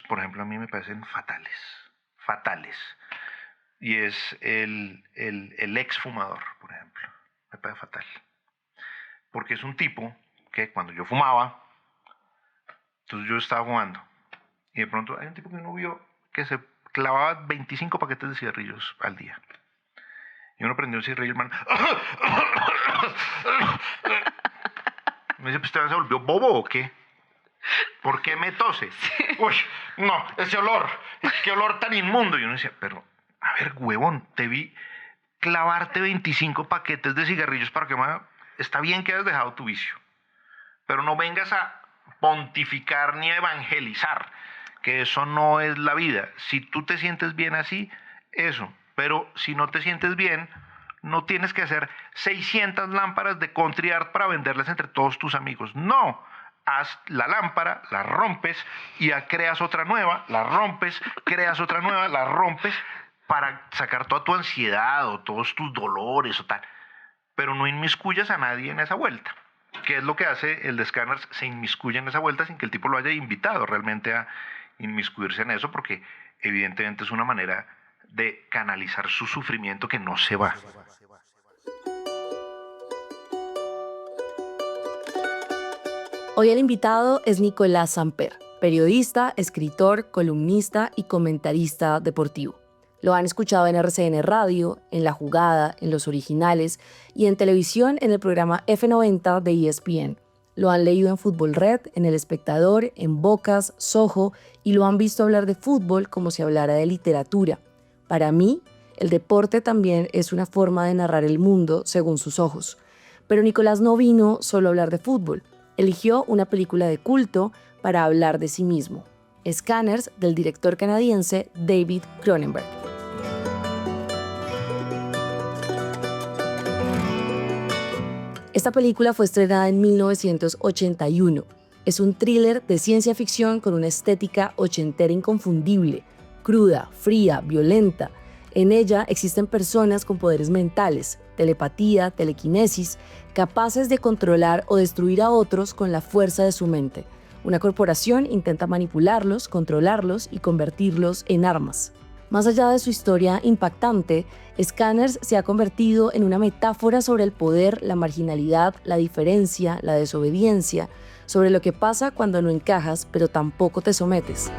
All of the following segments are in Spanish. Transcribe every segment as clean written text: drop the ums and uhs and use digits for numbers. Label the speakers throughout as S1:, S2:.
S1: por ejemplo, a mí me parecen fatales, fatales. Y es el exfumador, por ejemplo. Me parece fatal. Porque es un tipo que cuando yo fumaba, entonces yo estaba fumando. Y de pronto hay un tipo que uno vio que se clavaba 25 paquetes de cigarrillos al día. Y uno prendió un cigarrillo, hermano. Me dice, pues ¿usted se volvió bobo o qué? ¿Por qué me tose? Uy, no, ese olor, qué olor tan inmundo. Y uno decía, pero, a ver, huevón, te vi clavarte 25 paquetes de cigarrillos para que me... Está bien que hayas dejado tu vicio, pero no vengas a pontificar ni a evangelizar, que eso no es la vida. Si tú te sientes bien así, eso. Pero si no te sientes bien, no tienes que hacer 600 lámparas de country art para venderlas entre todos tus amigos. No. Haz la lámpara, la rompes y ya creas otra nueva, la rompes, creas otra nueva, la rompes para sacar toda tu ansiedad o todos tus dolores o tal. Pero no inmiscuyas a nadie en esa vuelta. ¿Qué es lo que hace el de Scanners? Se inmiscuye en esa vuelta sin que el tipo lo haya invitado realmente a inmiscuirse en eso, porque evidentemente es una manera de canalizar su sufrimiento que no se va.
S2: Hoy el invitado es Nicolás Samper, periodista, escritor, columnista y comentarista deportivo. Lo han escuchado en RCN Radio, en La Jugada, en Los Originales y en televisión en el programa F90 de ESPN. Lo han leído en Fútbol Red, en El Espectador, en Bocas, Soho y lo han visto hablar de fútbol como si hablara de literatura. Para mí, el deporte también es una forma de narrar el mundo según sus ojos. Pero Nicolás no vino solo a hablar de fútbol. Eligió una película de culto para hablar de sí mismo. Scanners, del director canadiense David Cronenberg. Esta película fue estrenada en 1981. Es un thriller de ciencia ficción con una estética ochentera inconfundible, cruda, fría, violenta. En ella existen personas con poderes mentales, telepatía, telequinesis, capaces de controlar o destruir a otros con la fuerza de su mente. Una corporación intenta manipularlos, controlarlos y convertirlos en armas. Más allá de su historia impactante, Scanners se ha convertido en una metáfora sobre el poder, la marginalidad, la diferencia, la desobediencia, sobre lo que pasa cuando no encajas, pero tampoco te sometes.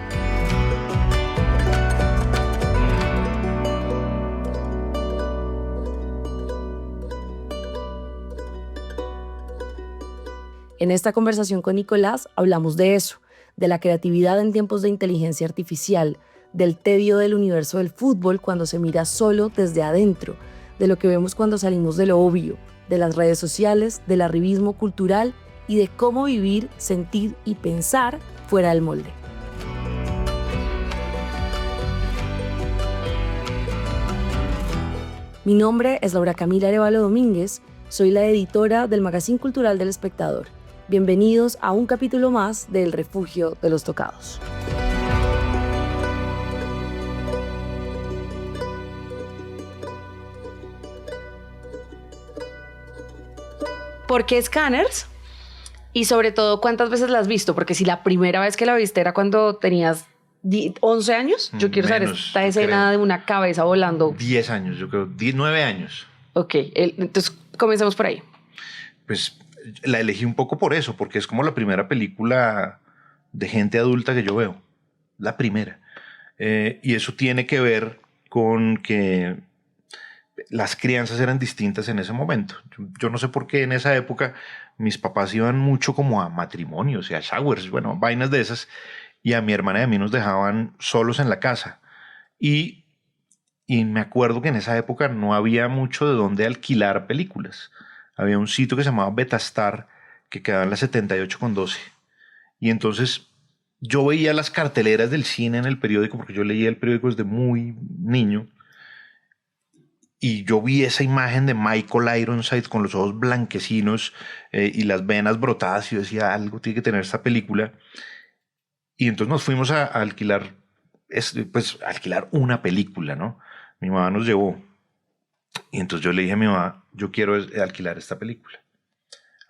S2: En esta conversación con Nicolás hablamos de eso, de la creatividad en tiempos de inteligencia artificial, del tedio del universo del fútbol cuando se mira solo desde adentro, de lo que vemos cuando salimos de lo obvio, de las redes sociales, del arribismo cultural y de cómo vivir, sentir y pensar fuera del molde. Mi nombre es Laura Camila Arevalo Domínguez, soy la editora del Magazine Cultural del Espectador. Bienvenidos a un capítulo más de El Refugio de los Tocados. ¿Por qué Scanners? Y sobre todo, ¿cuántas veces la has visto? Porque si la primera vez que la viste era cuando tenías 11 años, yo quiero saber esta escena de una cabeza volando.
S1: 10 años, yo creo, 9 años.
S2: Ok, entonces comencemos por ahí.
S1: Pues la elegí un poco por eso, porque es como la primera película de gente adulta que yo veo. La primera. Y eso tiene que ver con que las crianzas eran distintas en ese momento. Yo no sé por qué en esa época mis papás iban mucho como a matrimonios y a showers, bueno, vainas de esas, y a mi hermana y a mí nos dejaban solos en la casa. Y me acuerdo que en esa época no había mucho de dónde alquilar películas. Había un sitio que se llamaba Betastar, que quedaba en la 78 con 12. Y entonces yo veía las carteleras del cine en el periódico, porque yo leía el periódico desde muy niño. Y yo vi esa imagen de Michael Ironside con los ojos blanquecinos y las venas brotadas. Y yo decía, algo tiene que tener esta película. Y entonces nos fuimos a alquilar, pues, alquilar una película, ¿no? Mi mamá nos llevó. Y entonces yo le dije a mi mamá, yo quiero alquilar esta película.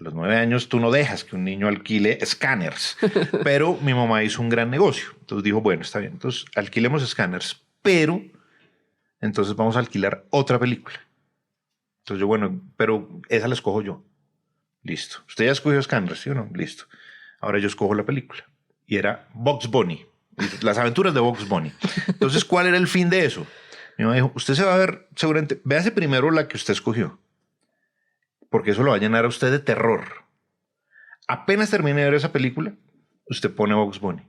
S1: A los 9 años tú no dejas que un niño alquile escáneres, pero mi mamá hizo un gran negocio. Entonces dijo, bueno, está bien, entonces alquilemos escáneres, pero entonces vamos a alquilar otra película. Entonces yo, bueno, pero esa la escojo yo. Listo. Usted ya escogió escáneres, ¿sí o no? Listo. Ahora yo escojo la película. Y era Bugs Bunny. Las aventuras de Bugs Bunny. Entonces, ¿cuál era el fin de eso? Mi mamá dijo, usted se va a ver, seguramente, véase primero la que usted escogió. Porque eso lo va a llenar a usted de terror. Apenas termine de ver esa película, usted pone Bugs Bunny.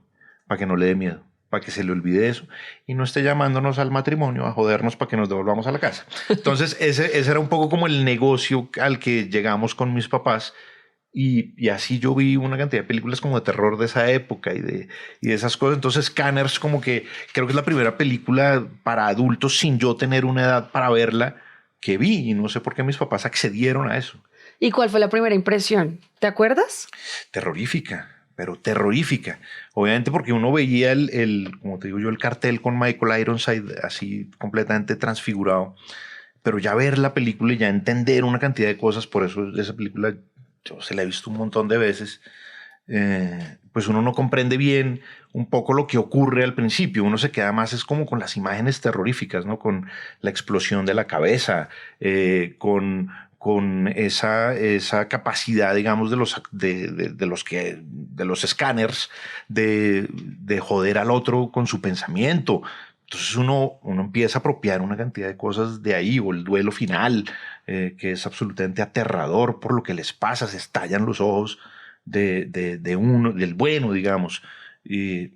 S1: Para que no le dé miedo. Para que se le olvide eso. Y no esté llamándonos al matrimonio a jodernos para que nos devolvamos a la casa. Entonces, ese era un poco como el negocio al que llegamos con mis papás. Y así yo vi una cantidad de películas como de terror de esa época y de esas cosas. Entonces Scanners como que creo que es la primera película para adultos sin yo tener una edad para verla que vi. Y no sé por qué mis papás accedieron a eso.
S2: ¿Y cuál fue la primera impresión? ¿Te acuerdas?
S1: Terrorífica, pero terrorífica. Obviamente porque uno veía como te digo yo, el cartel con Michael Ironside así completamente transfigurado. Pero ya ver la película y ya entender una cantidad de cosas, por eso esa película yo se la he visto un montón de veces, pues uno no comprende bien un poco lo que ocurre al principio. Uno se queda más es como con las imágenes terroríficas, ¿no? Con la explosión de la cabeza, con esa capacidad, digamos, de los escáneres de joder al otro con su pensamiento. Entonces uno empieza a apropiar una cantidad de cosas de ahí, o el duelo final, que es absolutamente aterrador por lo que les pasa, se estallan los ojos de uno, del bueno, digamos. Y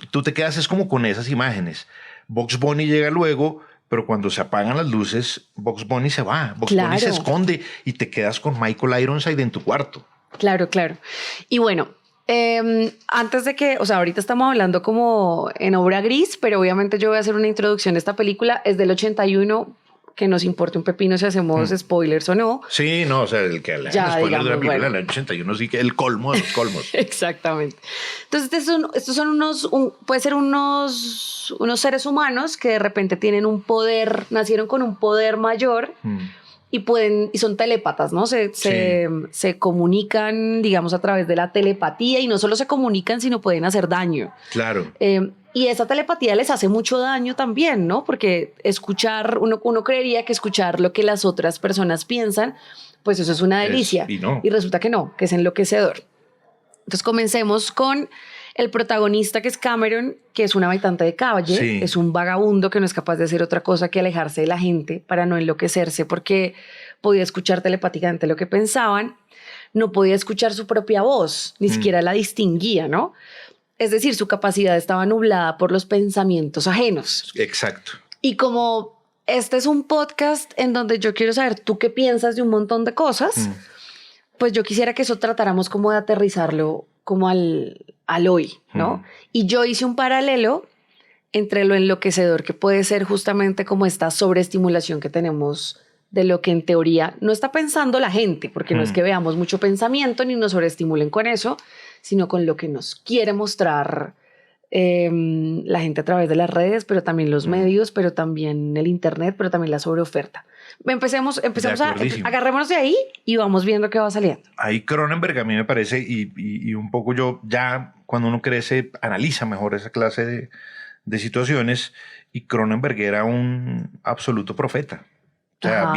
S1: tú te quedas es como con esas imágenes. Bugs Bunny llega luego, pero cuando se apagan las luces, Bugs Bunny se va, Bugs Bunny se esconde y te quedas con Michael Ironside en tu cuarto.
S2: Claro. Y bueno, antes de que, o sea, ahorita estamos hablando como en obra gris, pero obviamente yo voy a hacer una introducción de esta película. Es del 81, que nos importa un pepino si hacemos spoilers o no.
S1: Sí, no, o sea, el que le hagan spoilers de la película del 81 sí que el colmo de los colmos.
S2: Exactamente. Entonces, estos son puede ser unos seres humanos que de repente tienen un poder, nacieron con un poder mayor. Y son telépatas, ¿no? Se comunican, digamos, a través de la telepatía, y no solo se comunican, sino pueden hacer daño.
S1: Claro.
S2: Y esa telepatía les hace mucho daño también, ¿no? Porque uno creería que escuchar lo que las otras personas piensan, pues eso es una delicia. Y resulta que no, que es enloquecedor. Entonces comencemos con el protagonista, que es Cameron, que es un habitante de calle, sí. Es un vagabundo que no es capaz de hacer otra cosa que alejarse de la gente para no enloquecerse, porque podía escuchar telepáticamente lo que pensaban, no podía escuchar su propia voz, ni siquiera la distinguía, ¿no? Es decir, su capacidad estaba nublada por los pensamientos ajenos.
S1: Exacto.
S2: Y como este es un podcast en donde yo quiero saber tú qué piensas de un montón de cosas, pues yo quisiera que eso tratáramos como de aterrizarlo como al hoy, ¿no? Y yo hice un paralelo entre lo enloquecedor que puede ser justamente como esta sobreestimulación que tenemos de lo que en teoría no está pensando la gente, porque no es que veamos mucho pensamiento ni nos sobreestimulen con eso, sino con lo que nos quiere mostrar la gente a través de las redes, pero también los medios, pero también el internet, pero también la sobreoferta. Empecemos agarrémonos de ahí y vamos viendo qué va saliendo.
S1: Ahí Cronenberg a mí me parece, y un poco yo ya cuando uno crece analiza mejor esa clase de situaciones, y Cronenberg era un absoluto profeta. O sea,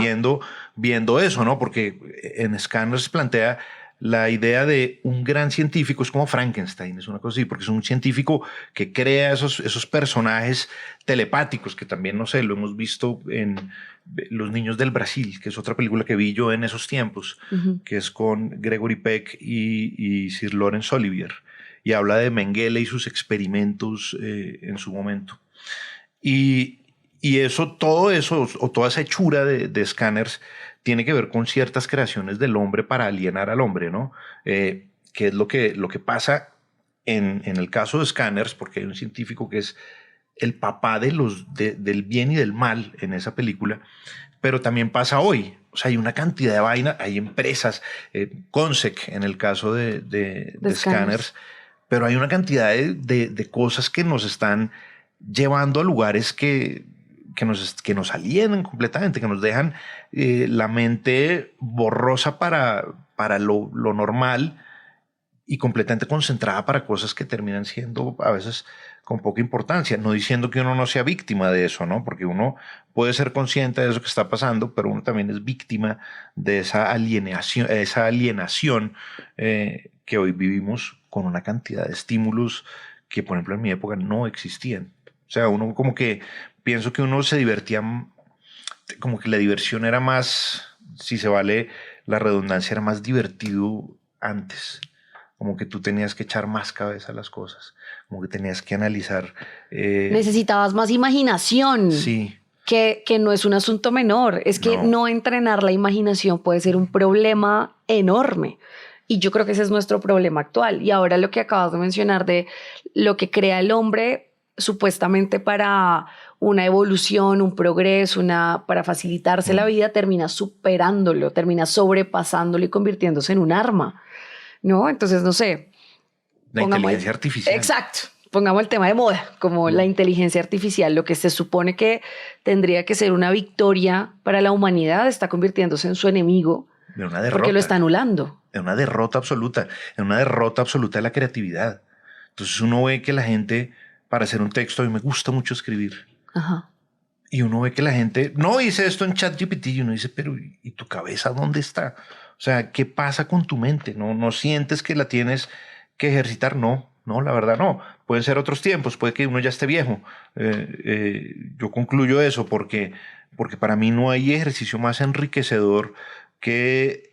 S1: viendo eso, ¿no? Porque en Scanners plantea la idea de un gran científico, es como Frankenstein, es una cosa así, porque es un científico que crea esos personajes telepáticos, que también, no sé, lo hemos visto en Los Niños del Brasil, que es otra película que vi yo en esos tiempos, que es con Gregory Peck y Sir Laurence Olivier, y habla de Mengele y sus experimentos en su momento. Y todo eso, o toda esa hechura de Scanners, tiene que ver con ciertas creaciones del hombre para alienar al hombre, ¿no? Que es lo que pasa en el caso de Scanners, porque hay un científico que es el papá del bien y del mal en esa película, pero también pasa hoy. O sea, hay una cantidad de vaina, hay empresas, Consec en el caso de Scanners, pero hay una cantidad de cosas que nos están llevando a lugares que nos alienan completamente, que nos dejan la mente borrosa para para lo normal y completamente concentrada para cosas que terminan siendo a veces con poca importancia. No diciendo que uno no sea víctima de eso, ¿no? Porque uno puede ser consciente de eso que está pasando, pero uno también es víctima de esa alienación que hoy vivimos con una cantidad de estímulos que, por ejemplo, en mi época no existían. O sea, uno como que pienso que uno se divertía, como que la diversión era más, si se vale la redundancia, era más divertido antes. Como que tú tenías que echar más cabeza a las cosas, como que tenías que analizar.
S2: Necesitabas más imaginación.
S1: Sí.
S2: Que no es un asunto menor. Es que no entrenar la imaginación puede ser un problema enorme. Y yo creo que ese es nuestro problema actual. Y ahora lo que acabas de mencionar de lo que crea el hombre supuestamente para una evolución, un progreso, para facilitarse la vida, termina superándolo, termina sobrepasándolo y convirtiéndose en un arma, ¿no? Entonces, no sé.
S1: La inteligencia artificial.
S2: Exacto. Pongamos el tema de moda, como la inteligencia artificial, lo que se supone que tendría que ser una victoria para la humanidad, está convirtiéndose en su enemigo.
S1: De una derrota.
S2: Porque lo está anulando.
S1: En una derrota absoluta, de la creatividad. Entonces uno ve que la gente, para hacer un texto, a mí me gusta mucho escribir.
S2: Ajá.
S1: Y uno ve que la gente, no hice esto en ChatGPT, y uno dice, pero ¿y tu cabeza dónde está? O sea, ¿qué pasa con tu mente? ¿No sientes que la tienes que ejercitar? No, la verdad no. Pueden ser otros tiempos, puede que uno ya esté viejo. Yo concluyo eso porque para mí no hay ejercicio más enriquecedor que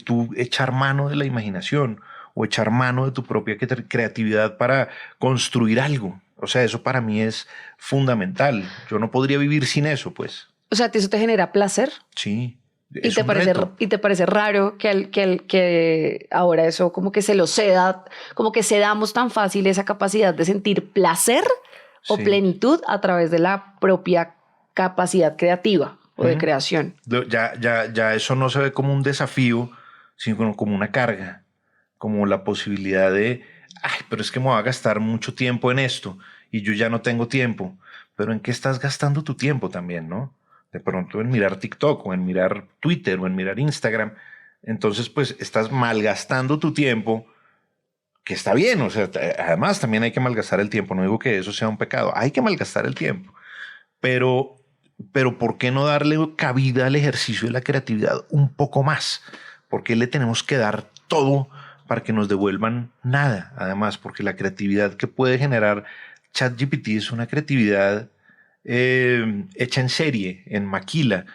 S1: tú echar mano de la imaginación o echar mano de tu propia creatividad para construir algo. O sea, eso para mí es fundamental. Yo no podría vivir sin eso, pues.
S2: O sea, ¿eso te genera placer?
S1: Sí.
S2: ¿Y te parece raro que ahora eso como que se lo ceda, como que cedamos tan fácil esa capacidad de sentir placer o plenitud a través de la propia capacidad creativa o de creación?
S1: Ya eso no se ve como un desafío, sino como una carga, como la posibilidad de, pero es que me voy a gastar mucho tiempo en esto y yo ya no tengo tiempo. Pero ¿en qué estás gastando tu tiempo también, no? De pronto en mirar TikTok o en mirar Twitter o en mirar Instagram. Entonces, pues estás malgastando tu tiempo, que está bien. O sea, además también hay que malgastar el tiempo. No digo que eso sea un pecado. Hay que malgastar el tiempo. Pero ¿por qué no darle cabida al ejercicio de la creatividad un poco más? ¿Por qué le tenemos que dar todo para que nos devuelvan nada? Además, porque la creatividad que puede generar ChatGPT es una creatividad hecha en serie, en maquila.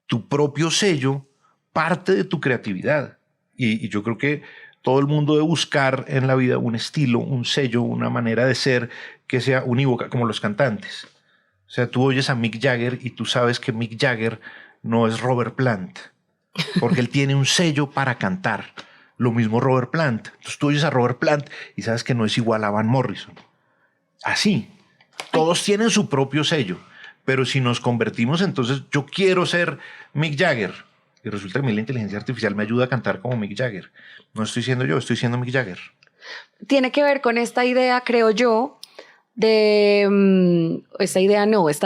S1: Tu propio sello parte de tu creatividad. Y yo creo que todo el mundo debe buscar en la vida un estilo, un sello, una manera de ser que sea unívoca, como los cantantes. O sea, tú oyes a Mick Jagger y tú sabes que Mick Jagger no es Robert Plant, porque él tiene un sello para cantar. Lo mismo Robert Plant. Entonces tú oyes a Robert Plant y sabes que no es igual a Van Morrison. Así. Todos tienen su propio sello, pero si nos convertimos, entonces yo quiero ser Mick Jagger y resulta que a mí la inteligencia artificial me ayuda a cantar como Mick Jagger. No estoy siendo yo, estoy siendo Mick Jagger.
S2: Tiene que ver con esta idea, creo yo, esta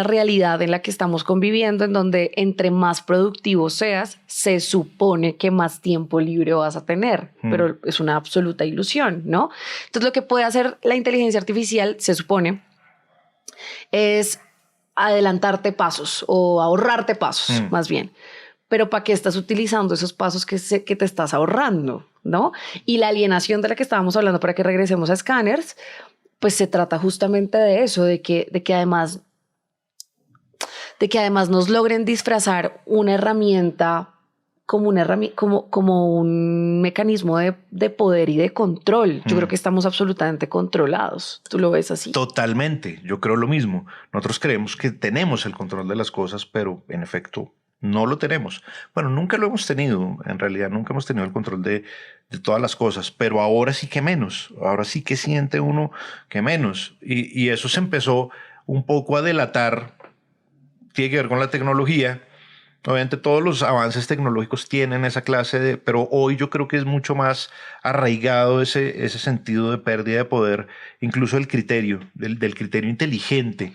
S2: realidad en la que estamos conviviendo, en donde entre más productivo seas, se supone que más tiempo libre vas a tener, pero es una absoluta ilusión, ¿no? Entonces lo que puede hacer la inteligencia artificial, se supone, es adelantarte pasos o ahorrarte pasos, más bien. Pero ¿para qué estás utilizando esos pasos que te estás ahorrando, ¿no? Y la alienación de la que estábamos hablando, para que regresemos a Scanners, pues se trata justamente de eso, de que además nos logren disfrazar una herramienta como un mecanismo de poder y de control. Yo creo que estamos absolutamente controlados. ¿Tú lo ves así?
S1: Totalmente. Yo creo lo mismo. Nosotros creemos que tenemos el control de las cosas, pero en efecto no lo tenemos. Bueno, nunca lo hemos tenido. En realidad nunca hemos tenido el control de todas las cosas, pero ahora sí que menos. Ahora sí que siente uno que menos. Y eso se empezó un poco a delatar. Tiene que ver con la tecnología. Obviamente todos los avances tecnológicos tienen esa clase pero hoy yo creo que es mucho más arraigado ese sentido de pérdida de poder, incluso del criterio inteligente.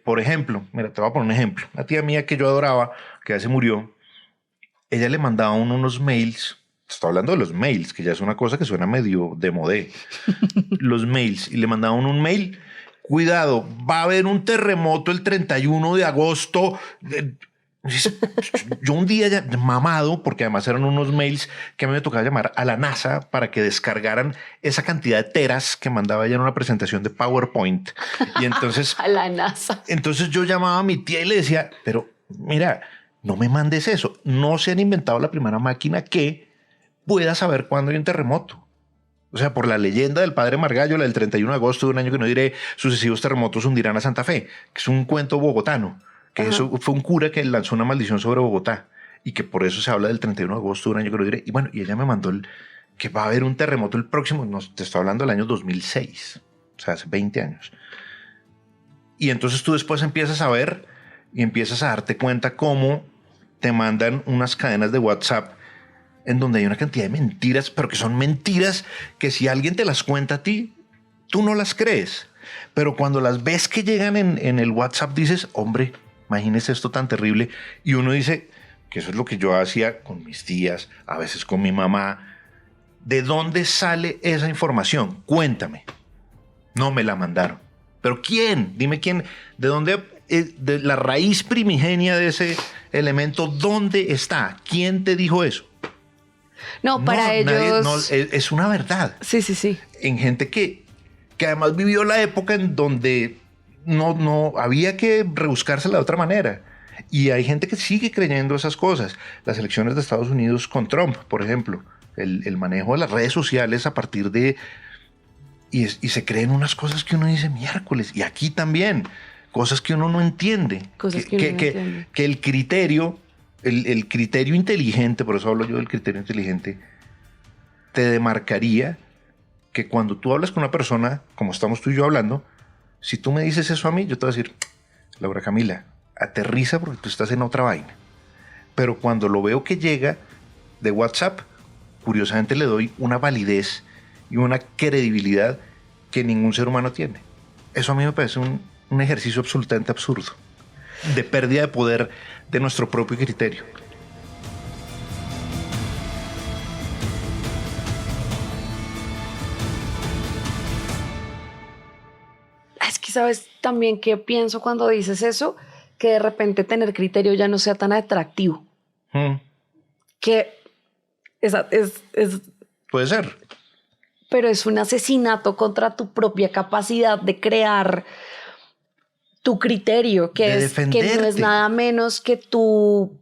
S1: Por ejemplo, mira, te voy a poner un ejemplo. Una tía mía que yo adoraba, que ya se murió, ella le mandaba unos mails Estoy hablando de los mails, que ya es una cosa que suena medio de modé. Los mails. Y le mandaban un mail. Cuidado, va a haber un terremoto el 31 de agosto. Yo un día ya mamado, porque además eran unos mails que a mí me tocaba llamar a la NASA para que descargaran esa cantidad de teras que mandaba ella en una presentación de PowerPoint. Y entonces...
S2: A la NASA.
S1: Entonces yo llamaba a mi tía y le decía, pero mira, no me mandes eso. No se han inventado la primera máquina que pueda saber cuándo hay un terremoto. O sea, por la leyenda del padre Margallo, la del 31 de agosto de un año que no diré, sucesivos terremotos hundirán a Santa Fe, que es un cuento bogotano. Que eso fue un cura que lanzó una maldición sobre Bogotá y que por eso se habla del 31 de agosto de un año que no diré. Y bueno, y ella me mandó que va a haber un terremoto el próximo, no, te estoy hablando del año 2006, o sea, hace 20 años. Y entonces tú después empiezas a ver y empiezas a darte cuenta cómo te mandan unas cadenas de WhatsApp en donde hay una cantidad de mentiras, pero que son mentiras que si alguien te las cuenta a ti, tú no las crees. Pero cuando las ves que llegan en el WhatsApp dices, hombre, imagínese esto tan terrible. Y uno dice, que eso es lo que yo hacía con mis tías, a veces con mi mamá. ¿De dónde sale esa información? Cuéntame. No me la mandaron. ¿Pero quién? Dime quién. ¿De dónde? De la raíz primigenia de ese elemento, ¿dónde está? ¿Quién te dijo eso?
S2: No, para ellos...
S1: es una verdad.
S2: Sí, sí, sí.
S1: En gente que además vivió la época en donde no había que rebuscársela de otra manera. Y hay gente que sigue creyendo esas cosas. Las elecciones de Estados Unidos con Trump, por ejemplo, el manejo de las redes sociales a partir de... Y se creen unas cosas que uno dice, miércoles, y aquí también, cosas que uno no entiende.
S2: Cosas que uno no entiende.
S1: Que el criterio, el criterio inteligente, por eso hablo yo del criterio inteligente, te demarcaría que cuando tú hablas con una persona, como estamos tú y yo hablando, si tú me dices eso a mí, yo te voy a decir, Laura Camila, aterriza porque tú estás en otra vaina. Pero cuando lo veo que llega de WhatsApp, curiosamente le doy una validez y una credibilidad que ningún ser humano tiene. Eso a mí me parece un ejercicio absolutamente absurdo, de pérdida de poder de nuestro propio criterio.
S2: Es que sabes también qué pienso cuando dices eso, que de repente tener criterio ya no sea tan atractivo. Que es
S1: Puede ser.
S2: Pero es un asesinato contra tu propia capacidad de crear tu criterio, que no es nada menos que tu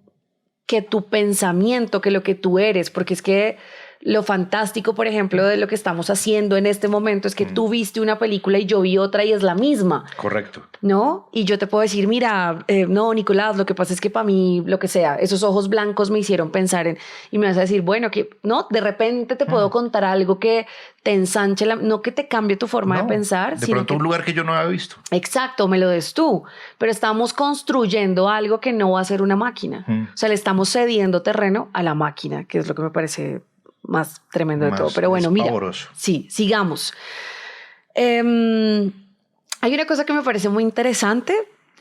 S2: pensamiento, que lo que tú eres, porque es que lo fantástico, por ejemplo, de lo que estamos haciendo en este momento es que tú viste una película y yo vi otra y es la misma.
S1: Correcto.
S2: ¿No? Y yo te puedo decir, mira, no, Nicolás, lo que pasa es que para mí, lo que sea, esos ojos blancos me hicieron pensar en... Y me vas a decir, bueno, que no, de repente te puedo contar algo que te ensanche, no que te cambie tu forma de pensar.
S1: De pronto un lugar que yo no había visto.
S2: Exacto, me lo des tú. Pero estamos construyendo algo que no va a ser una máquina. O sea, le estamos cediendo terreno a la máquina, que es lo que me parece... más tremendo de todo. Pero bueno, mira,
S1: pavoroso.
S2: Sí, sigamos. Hay una cosa que me parece muy interesante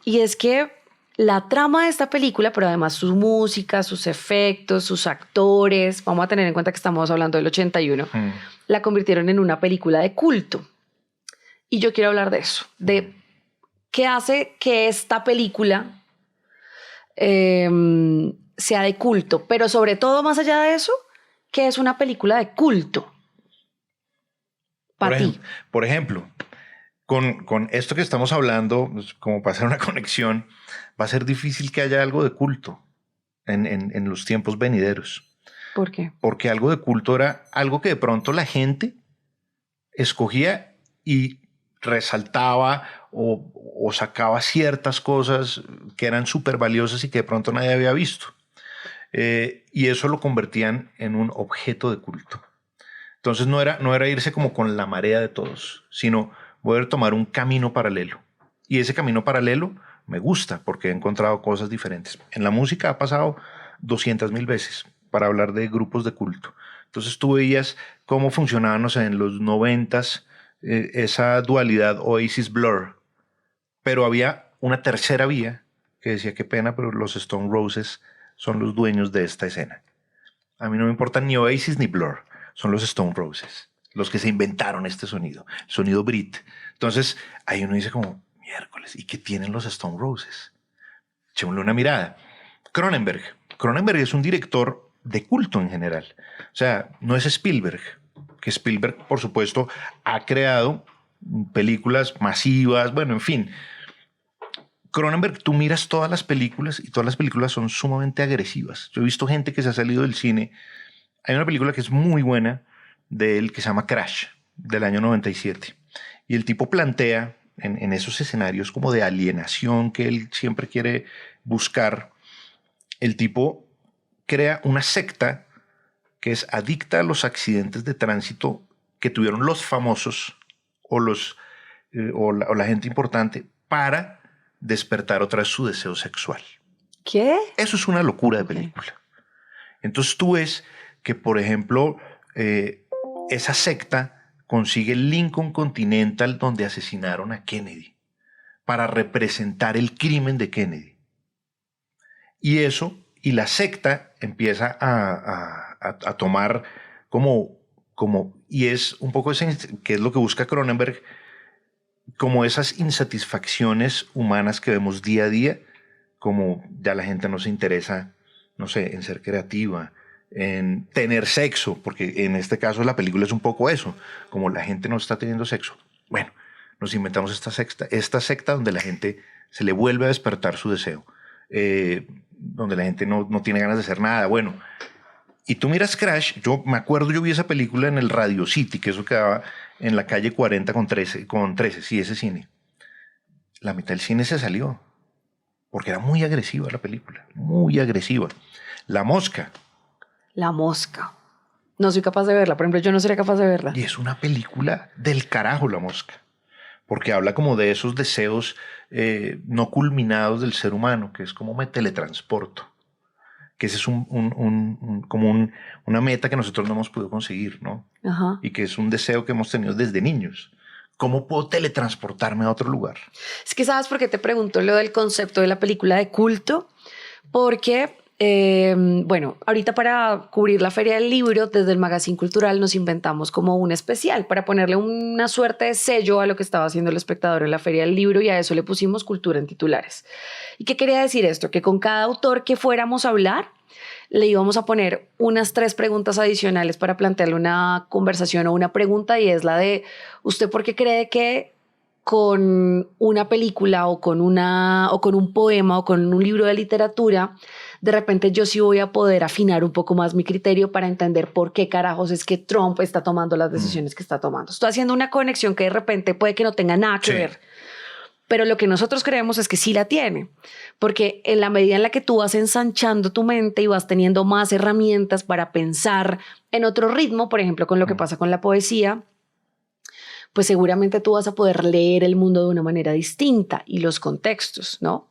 S2: y es que la trama de esta película, pero además su música, sus efectos, sus actores, vamos a tener en cuenta que estamos hablando del 81, la convirtieron en una película de culto. Y yo quiero hablar de eso, de qué hace que esta película sea de culto, pero sobre todo más allá de eso, que es una película de culto para ti.
S1: Por ejemplo, con esto que estamos hablando, como para hacer una conexión, va a ser difícil que haya algo de culto en los tiempos venideros.
S2: ¿Por qué?
S1: Porque algo de culto era algo que de pronto la gente escogía y resaltaba o sacaba ciertas cosas que eran súper valiosas y que de pronto nadie había visto. Y eso lo convertían en un objeto de culto. Entonces no era irse como con la marea de todos, sino poder tomar un camino paralelo. Y ese camino paralelo me gusta porque he encontrado cosas diferentes. En la música ha pasado 200,000 veces para hablar de grupos de culto. Entonces tú veías cómo funcionaban, no sé, en los 90s, esa dualidad Oasis-Blur. Pero había una tercera vía que decía, qué pena, pero los Stone Roses son los dueños de esta escena. A mí no me importan ni Oasis ni Blur. Son los Stone Roses los que se inventaron este sonido, el sonido Brit. Entonces, ahí uno dice como, miércoles, ¿y qué tienen los Stone Roses? Echémosle una mirada. Cronenberg. Cronenberg es un director de culto en general. O sea, no es Spielberg, que Spielberg, por supuesto, ha creado películas masivas, bueno, en fin. Cronenberg, tú miras todas las películas y todas las películas son sumamente agresivas. Yo he visto gente que se ha salido del cine. Hay una película que es muy buena de él que se llama Crash, del año 97. Y el tipo plantea en esos escenarios como de alienación que él siempre quiere buscar, el tipo crea una secta que es adicta a los accidentes de tránsito que tuvieron los famosos o la gente importante para despertar otra vez su deseo sexual.
S2: ¿Qué?
S1: Eso es una locura de película. Entonces tú ves que, por ejemplo, esa secta consigue el Lincoln Continental donde asesinaron a Kennedy para representar el crimen de Kennedy. Y la secta empieza a tomar y es un poco que es lo que busca Cronenberg, como esas insatisfacciones humanas que vemos día a día, como ya la gente no se interesa, no sé, en ser creativa, en tener sexo, porque en este caso la película es un poco eso, como la gente no está teniendo sexo. Bueno, nos inventamos esta secta donde la gente se le vuelve a despertar su deseo, donde la gente no tiene ganas de hacer nada. Bueno, y tú miras Crash, yo me acuerdo, yo vi esa película en el Radio City, que eso quedaba en la calle 40 con 13, sí, ese cine. La mitad del cine se salió, porque era muy agresiva la película, muy agresiva. La Mosca.
S2: La Mosca. No soy capaz de verla, por ejemplo, yo no sería capaz de verla.
S1: Y es una película del carajo, La Mosca, porque habla como de esos deseos no culminados del ser humano, que es como me teletransporto, que ese es una meta que nosotros no hemos podido conseguir, ¿no?
S2: Ajá.
S1: Y que es un deseo que hemos tenido desde niños. ¿Cómo puedo teletransportarme a otro lugar?
S2: Es que ¿sabes por qué te pregunto lo del concepto de la película de culto? Porque, bueno, ahorita para cubrir la Feria del Libro, desde el Magazine Cultural nos inventamos como un especial para ponerle una suerte de sello a lo que estaba haciendo El Espectador en la Feria del Libro, y a eso le pusimos cultura en titulares. ¿Y qué quería decir esto? Que con cada autor que fuéramos a hablar, le íbamos a poner unas 3 preguntas adicionales para plantearle una conversación o una pregunta, y es la de ¿usted por qué cree que con una película o con un poema o con un libro de literatura, de repente yo sí voy a poder afinar un poco más mi criterio para entender por qué carajos es que Trump está tomando las decisiones que está tomando? Estoy haciendo una conexión que de repente puede que no tenga nada que ver, pero lo que nosotros creemos es que sí la tiene, porque en la medida en la que tú vas ensanchando tu mente y vas teniendo más herramientas para pensar en otro ritmo, por ejemplo, con lo que pasa con la poesía, pues seguramente tú vas a poder leer el mundo de una manera distinta y los contextos, ¿no?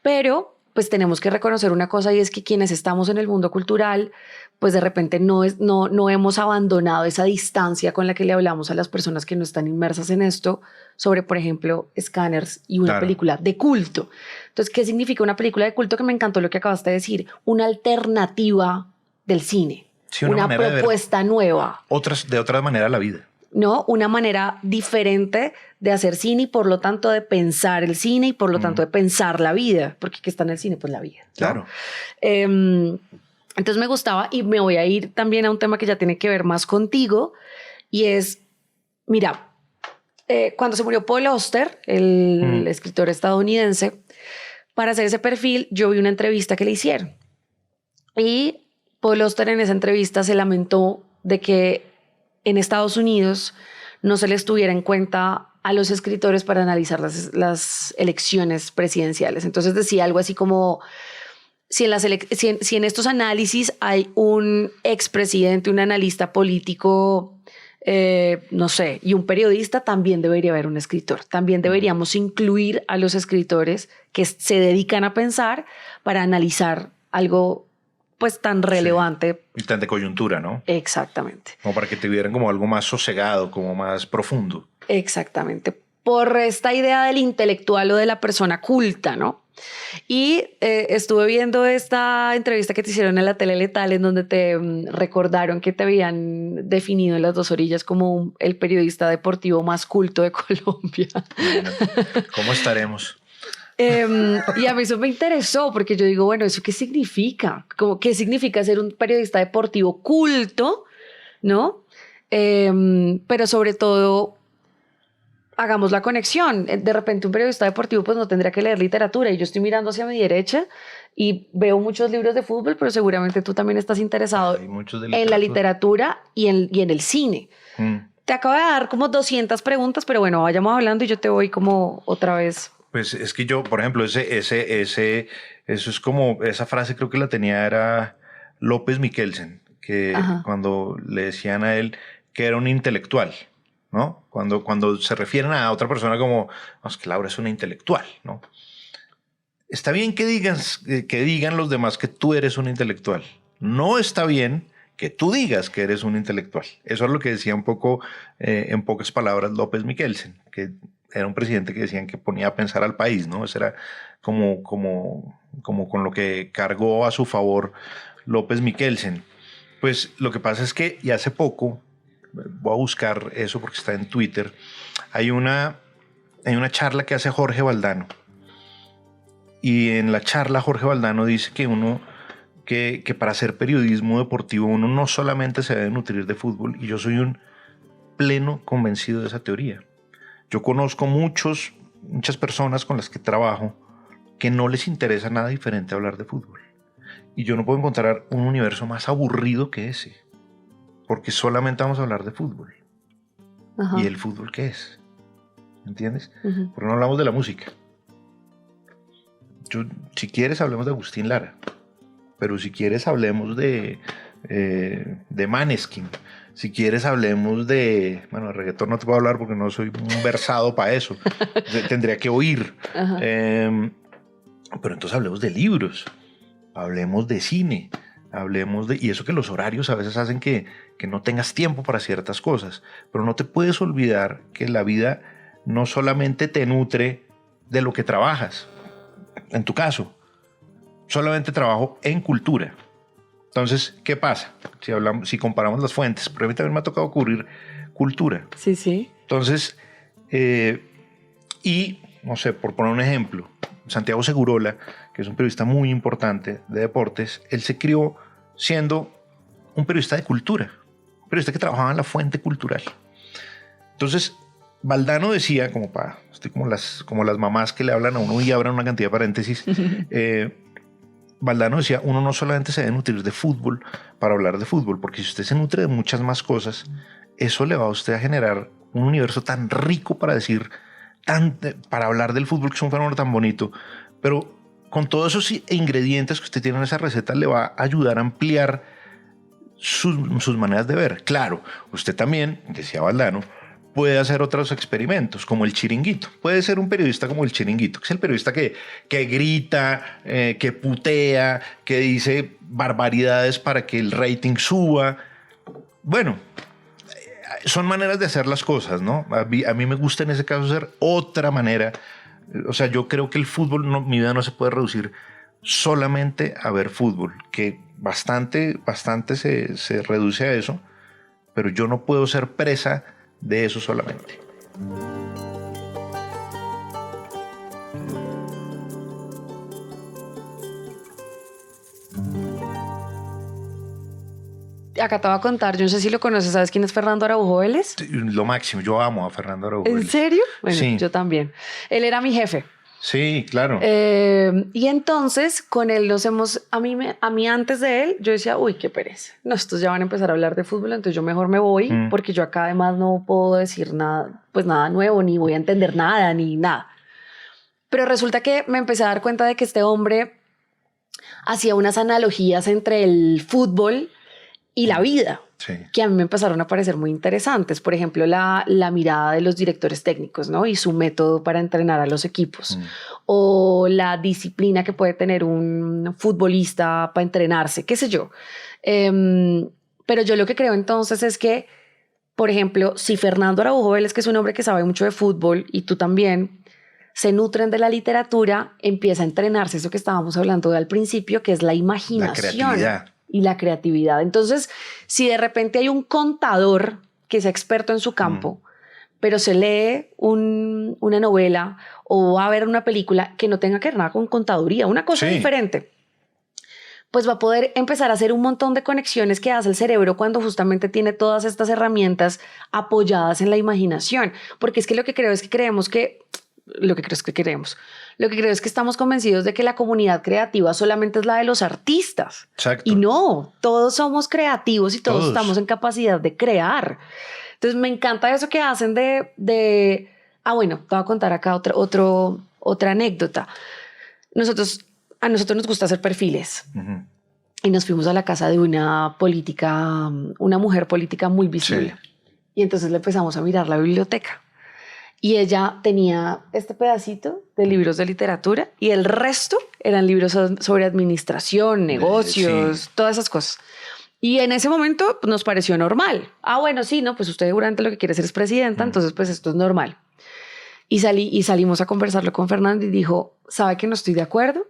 S2: Pero pues tenemos que reconocer una cosa, y es que quienes estamos en el mundo cultural, pues de repente no hemos abandonado esa distancia con la que le hablamos a las personas que no están inmersas en esto sobre, por ejemplo, Scanners y una película de culto. Entonces, ¿qué significa una película de culto? Que me encantó lo que acabaste de decir, una alternativa del cine, sí, una propuesta nueva.
S1: De otra manera la vida.
S2: ¿No? Una manera diferente de hacer cine y por lo tanto de pensar el cine y por lo tanto de pensar la vida, porque ¿qué está en el cine? Pues la vida, ¿no?
S1: Claro.
S2: Entonces me gustaba, y me voy a ir también a un tema que ya tiene que ver más contigo, y es, mira, cuando se murió Paul Auster, el escritor estadounidense, para hacer ese perfil yo vi una entrevista que le hicieron, y Paul Auster en esa entrevista se lamentó de que en Estados Unidos no se les tuviera en cuenta a los escritores para analizar las elecciones presidenciales. Entonces decía algo así como, si en estos análisis hay un expresidente, un analista político, no sé, y un periodista, también debería haber un escritor. También deberíamos incluir a los escritores que se dedican a pensar para analizar algo pues tan relevante.
S1: Sí. Y tan de coyuntura, ¿no?
S2: Exactamente.
S1: Como para que te vieran como algo más sosegado, como más profundo.
S2: Exactamente. Por esta idea del intelectual o de la persona culta, ¿no? Y estuve viendo esta entrevista que te hicieron en la tele Letal, en donde te recordaron que te habían definido en Las Dos Orillas como el periodista deportivo más culto de Colombia.
S1: Imagínate, ¿cómo estaremos?
S2: Y a mí eso me interesó porque yo digo, bueno, ¿eso qué significa? ¿Qué significa ser un periodista deportivo culto? ¿No? Pero sobre todo, hagamos la conexión. De repente un periodista deportivo pues no tendría que leer literatura y yo estoy mirando hacia mi derecha y veo muchos libros de fútbol, pero seguramente tú también estás interesado en la literatura y en el cine. Te acabo de dar como 200 preguntas, pero bueno, vayamos hablando y yo te voy como otra vez.
S1: Pues es que yo, por ejemplo, eso es como, esa frase creo que la tenía era López Miquelsen, que cuando le decían a él que era un intelectual, ¿no? Cuando se refieren a otra persona como, no, es que Laura es una intelectual, ¿no? Está bien que digan los demás que tú eres un intelectual. No está bien que tú digas que eres un intelectual. Eso es lo que decía un poco, en pocas palabras, López Miquelsen, que era un presidente que decían que ponía a pensar al país, ¿no? Eso era como con lo que cargó a su favor López Miquelsen. Pues lo que pasa es que, y hace poco, voy a buscar eso porque está en Twitter, hay una charla que hace Jorge Valdano. Y en la charla Jorge Valdano dice que para hacer periodismo deportivo uno no solamente se debe nutrir de fútbol, y yo soy un pleno convencido de esa teoría. Yo conozco muchas personas con las que trabajo que no les interesa nada diferente a hablar de fútbol. Y yo no puedo encontrar un universo más aburrido que ese, porque solamente vamos a hablar de fútbol. ¿Y el fútbol qué es? ¿Entiendes? Porque no hablamos de la música. Si quieres hablemos de Agustín Lara, pero si quieres hablemos de Maneskin. Si quieres hablemos de... Bueno, de reggaetón no te puedo hablar porque no soy un versado para eso. Tendría que oír. Pero entonces hablemos de libros, hablemos de cine, y eso que los horarios a veces hacen que no tengas tiempo para ciertas cosas. Pero no te puedes olvidar que la vida no solamente te nutre de lo que trabajas. En tu caso, solamente trabajo en cultura. Entonces, ¿qué pasa? Si comparamos las fuentes, pero a mí también me ha tocado cubrir cultura.
S2: Sí, sí.
S1: Entonces, y no sé, por poner un ejemplo, Santiago Segurola, que es un periodista muy importante de deportes, él se crió siendo un periodista de cultura, un periodista que trabajaba en la fuente cultural. Entonces, Valdano decía, estoy como las mamás que le hablan a uno y abran una cantidad de paréntesis, Valdano decía, uno no solamente se debe nutrir de fútbol para hablar de fútbol, porque si usted se nutre de muchas más cosas, eso le va a usted a generar un universo tan rico para para hablar del fútbol, que es un fenómeno tan bonito, pero con todos esos ingredientes que usted tiene en esa receta le va a ayudar a ampliar sus maneras de ver. Claro, usted también, decía Valdano, puede hacer otros experimentos, como el chiringuito. Puede ser un periodista como el chiringuito, que es el periodista que grita, que putea, que dice barbaridades para que el rating suba. Bueno, son maneras de hacer las cosas, ¿no? A mí me gusta en ese caso hacer otra manera. O sea, yo creo que el fútbol, mi vida no se puede reducir solamente a ver fútbol, que bastante se reduce a eso, pero yo no puedo ser presa de eso solamente.
S2: Acá te voy a contar, yo no sé si lo conoces, ¿sabes quién es Fernando Araujo Vélez?
S1: Lo máximo, yo amo a Fernando Araujo Vélez.
S2: ¿En serio? Bueno,
S1: sí.
S2: Yo también. Él era mi jefe.
S1: Sí, claro.
S2: Y entonces con él a mí antes de él, yo decía, uy, qué pereza. No, estos ya van a empezar a hablar de fútbol, entonces yo mejor me voy, porque yo acá además no puedo decir nada, pues nada nuevo, ni voy a entender nada, ni nada. Pero resulta que me empecé a dar cuenta de que este hombre hacía unas analogías entre el fútbol y la vida, sí, que a mí me empezaron a parecer muy interesantes. Por ejemplo, la mirada de los directores técnicos, ¿no? Y su método para entrenar a los equipos. O la disciplina que puede tener un futbolista para entrenarse, qué sé yo. Pero yo lo que creo entonces es que, por ejemplo, si Fernando Araujo Vélez, que es un hombre que sabe mucho de fútbol, y tú también, se nutren de la literatura, empieza a entrenarse eso que estábamos hablando al principio, que es la imaginación.
S1: La creatividad.
S2: Y la creatividad. Entonces, si de repente hay un contador que es experto en su campo, pero se lee una novela o va a ver una película que no tenga que ver nada con contaduría, una cosa diferente, pues va a poder empezar a hacer un montón de conexiones que hace el cerebro cuando justamente tiene todas estas herramientas apoyadas en la imaginación. Porque es que lo que creo es que estamos convencidos de que la comunidad creativa solamente es la de los artistas.
S1: Exacto.
S2: Y no, todos somos creativos y todos estamos en capacidad de crear. Entonces me encanta eso que hacen bueno, te voy a contar acá otra anécdota. A nosotros nos gusta hacer perfiles. Y nos fuimos a la casa de una mujer política muy visible. Sí. Y entonces le empezamos a mirar la biblioteca. Y ella tenía este pedacito de libros de literatura y el resto eran libros sobre administración, negocios, todas esas cosas. Y en ese momento pues, nos pareció normal. Bueno, sí, no, pues usted seguramente lo que quiere ser es presidenta, entonces pues esto es normal. Y salimos a conversarlo con Fernando y dijo, ¿sabe que no estoy de acuerdo?